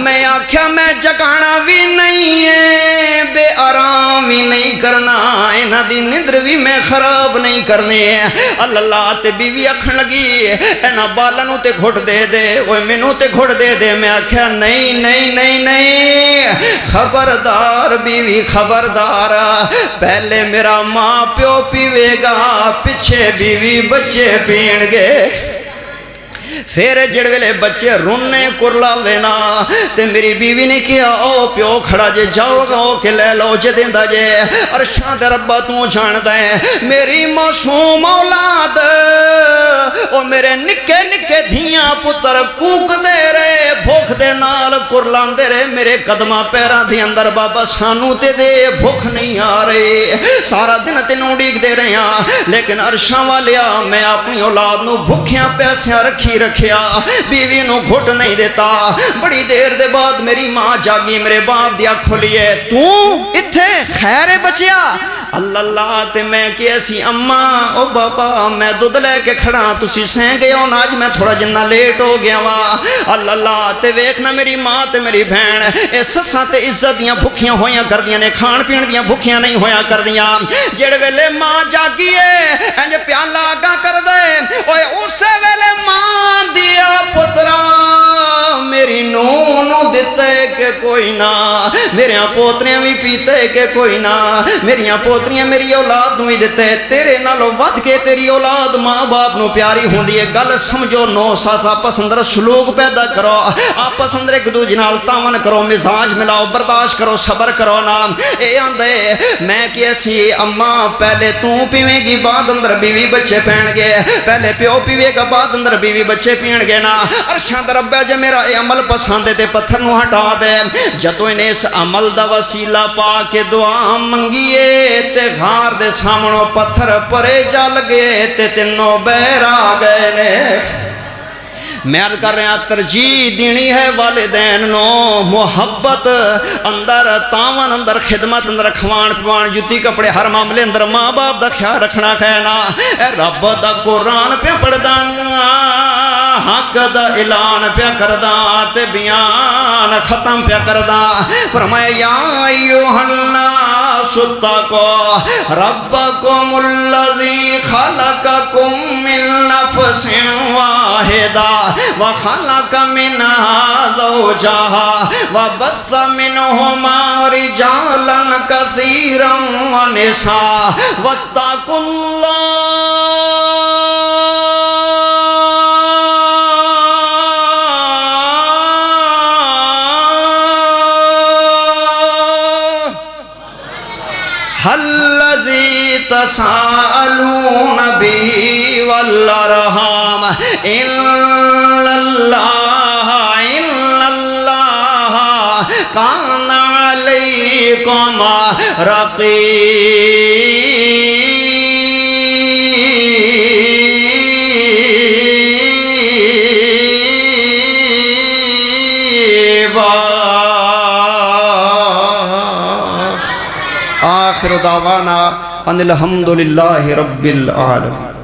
میں آکھیا میں جگانا بھی نہیں ہے، بے آرام بھی نہیں کرنا، انہاں دی نیندر بھی میں خراب نہیں کرنی ہے۔ اللہ تے بیوی اکھن لگی اینا بالانو تے گھٹ دے دے، اوہ مینو تے گھٹ دے دے، میں آکھیا نہیں نہیں نہیں نہیں، خبردار بیوی خبردار، پہلے میرا ماں پیو پیوے گا، پچھے بیوی بچے پین گے۔ پھر جڑ ویلے بچے رونے کرلا وینا تے میری بیوی نے کیا او پیو کھڑا جے جاؤ گا او کہ لے لو جے دیندہ جے، عرشاں دے ربا تو جاندہ ہے میری معصوم اولاد او میرے نکے نکے دھیاں پتر کوک دے رہے بھوک دے نال کرلان دے رہے میرے قدمہ پیران دے اندر، بابا سانو تے دے بھوک نہیں آ رہے، سارا دن تے نوڑیک دے رہے ہیں، لیکن عرشاں والیا میں اپنی اولاد نو بھوکیاں پیسیاں رکھی رکھیا، بیوی نو گھٹ نہیں دیتا۔ بڑی دیر دے بعد میری ماں جاگی، میرے باپ دیا کھولیے تو اتھے خیر بچیا، اللہ تے میں کیسی اماں او بابا میں دودھ لے کے کھڑا تسی سہیں گئے ہو نا، آج میں تھوڑا جنہ لیٹ ہو گیا وا، اللہ تے ویکھنا میری ماں تے میری بہن اے سساں تے عزت دیاں بھکیاں ہویاں کردیاں نے، کھان پین دیاں بھکیاں نہیں ہویاں کردیاں، جڑے ویلے ماں جاگیے انج پیالہ آگاں کر دے، اوے اسے ویلے ماں دیا پترا میری نونو دیتے کہ کوئی نہ، میرے پوتریاں بھی پیتے کہ کوئی نہ، میری پوتریاں میری اولاد نو ہی دیتے، تیرے نالو ود کے تیری اولاد ماں باپ نو پیاری ہوندی ہے، گل سمجھو نو ساسا پسندر سلوک پیدا کرو، آپ پسندر ایک دوجے نال تعاون کرو، مزاج ملاؤ، برداشت کرو، صبر کرو نا، اے آندے میں کیسی اماں پہلے تو پیویں گی بعد اندر بیوی بچے پہن گے، پہلے پیو پیوے گا بعد اندر بیوی بچے پین گے نا، عرشاں دا رب جے میرا اے عمل پسند تے پتھر نو ہٹا دے، جدو انہیں اس عمل دا وسیلہ پا کے دعا منگیے تے غار دے سامنوں پتھر پرے جل گئے تے تینوں بہر آ گئے نے۔ میں عرض کر رہا ترجیح دینی ہے والدین نو، محبت اندر تاون اندر خدمت اندر کھوان پوان جتی کپڑے ہر معاملے اندر ماں باپ دا خیال رکھنا کہنا، اے رب دا قرآن پہ پڑھدا حق دا اعلان پہ کردا تے بیان ختم پہ کردا، فرمایا یا ایھا الناس اتقوا ربکم الذی خلقکم من نفس واحدہ وخلق منها زوجها وبث منهما رجالا كثيرا ونساء واتقوا الله الذي تساءلون به والارحام ان اللہ کان علیکم رقیبا۔ آخر دعوانا ان الحمدللہ رب العالمین۔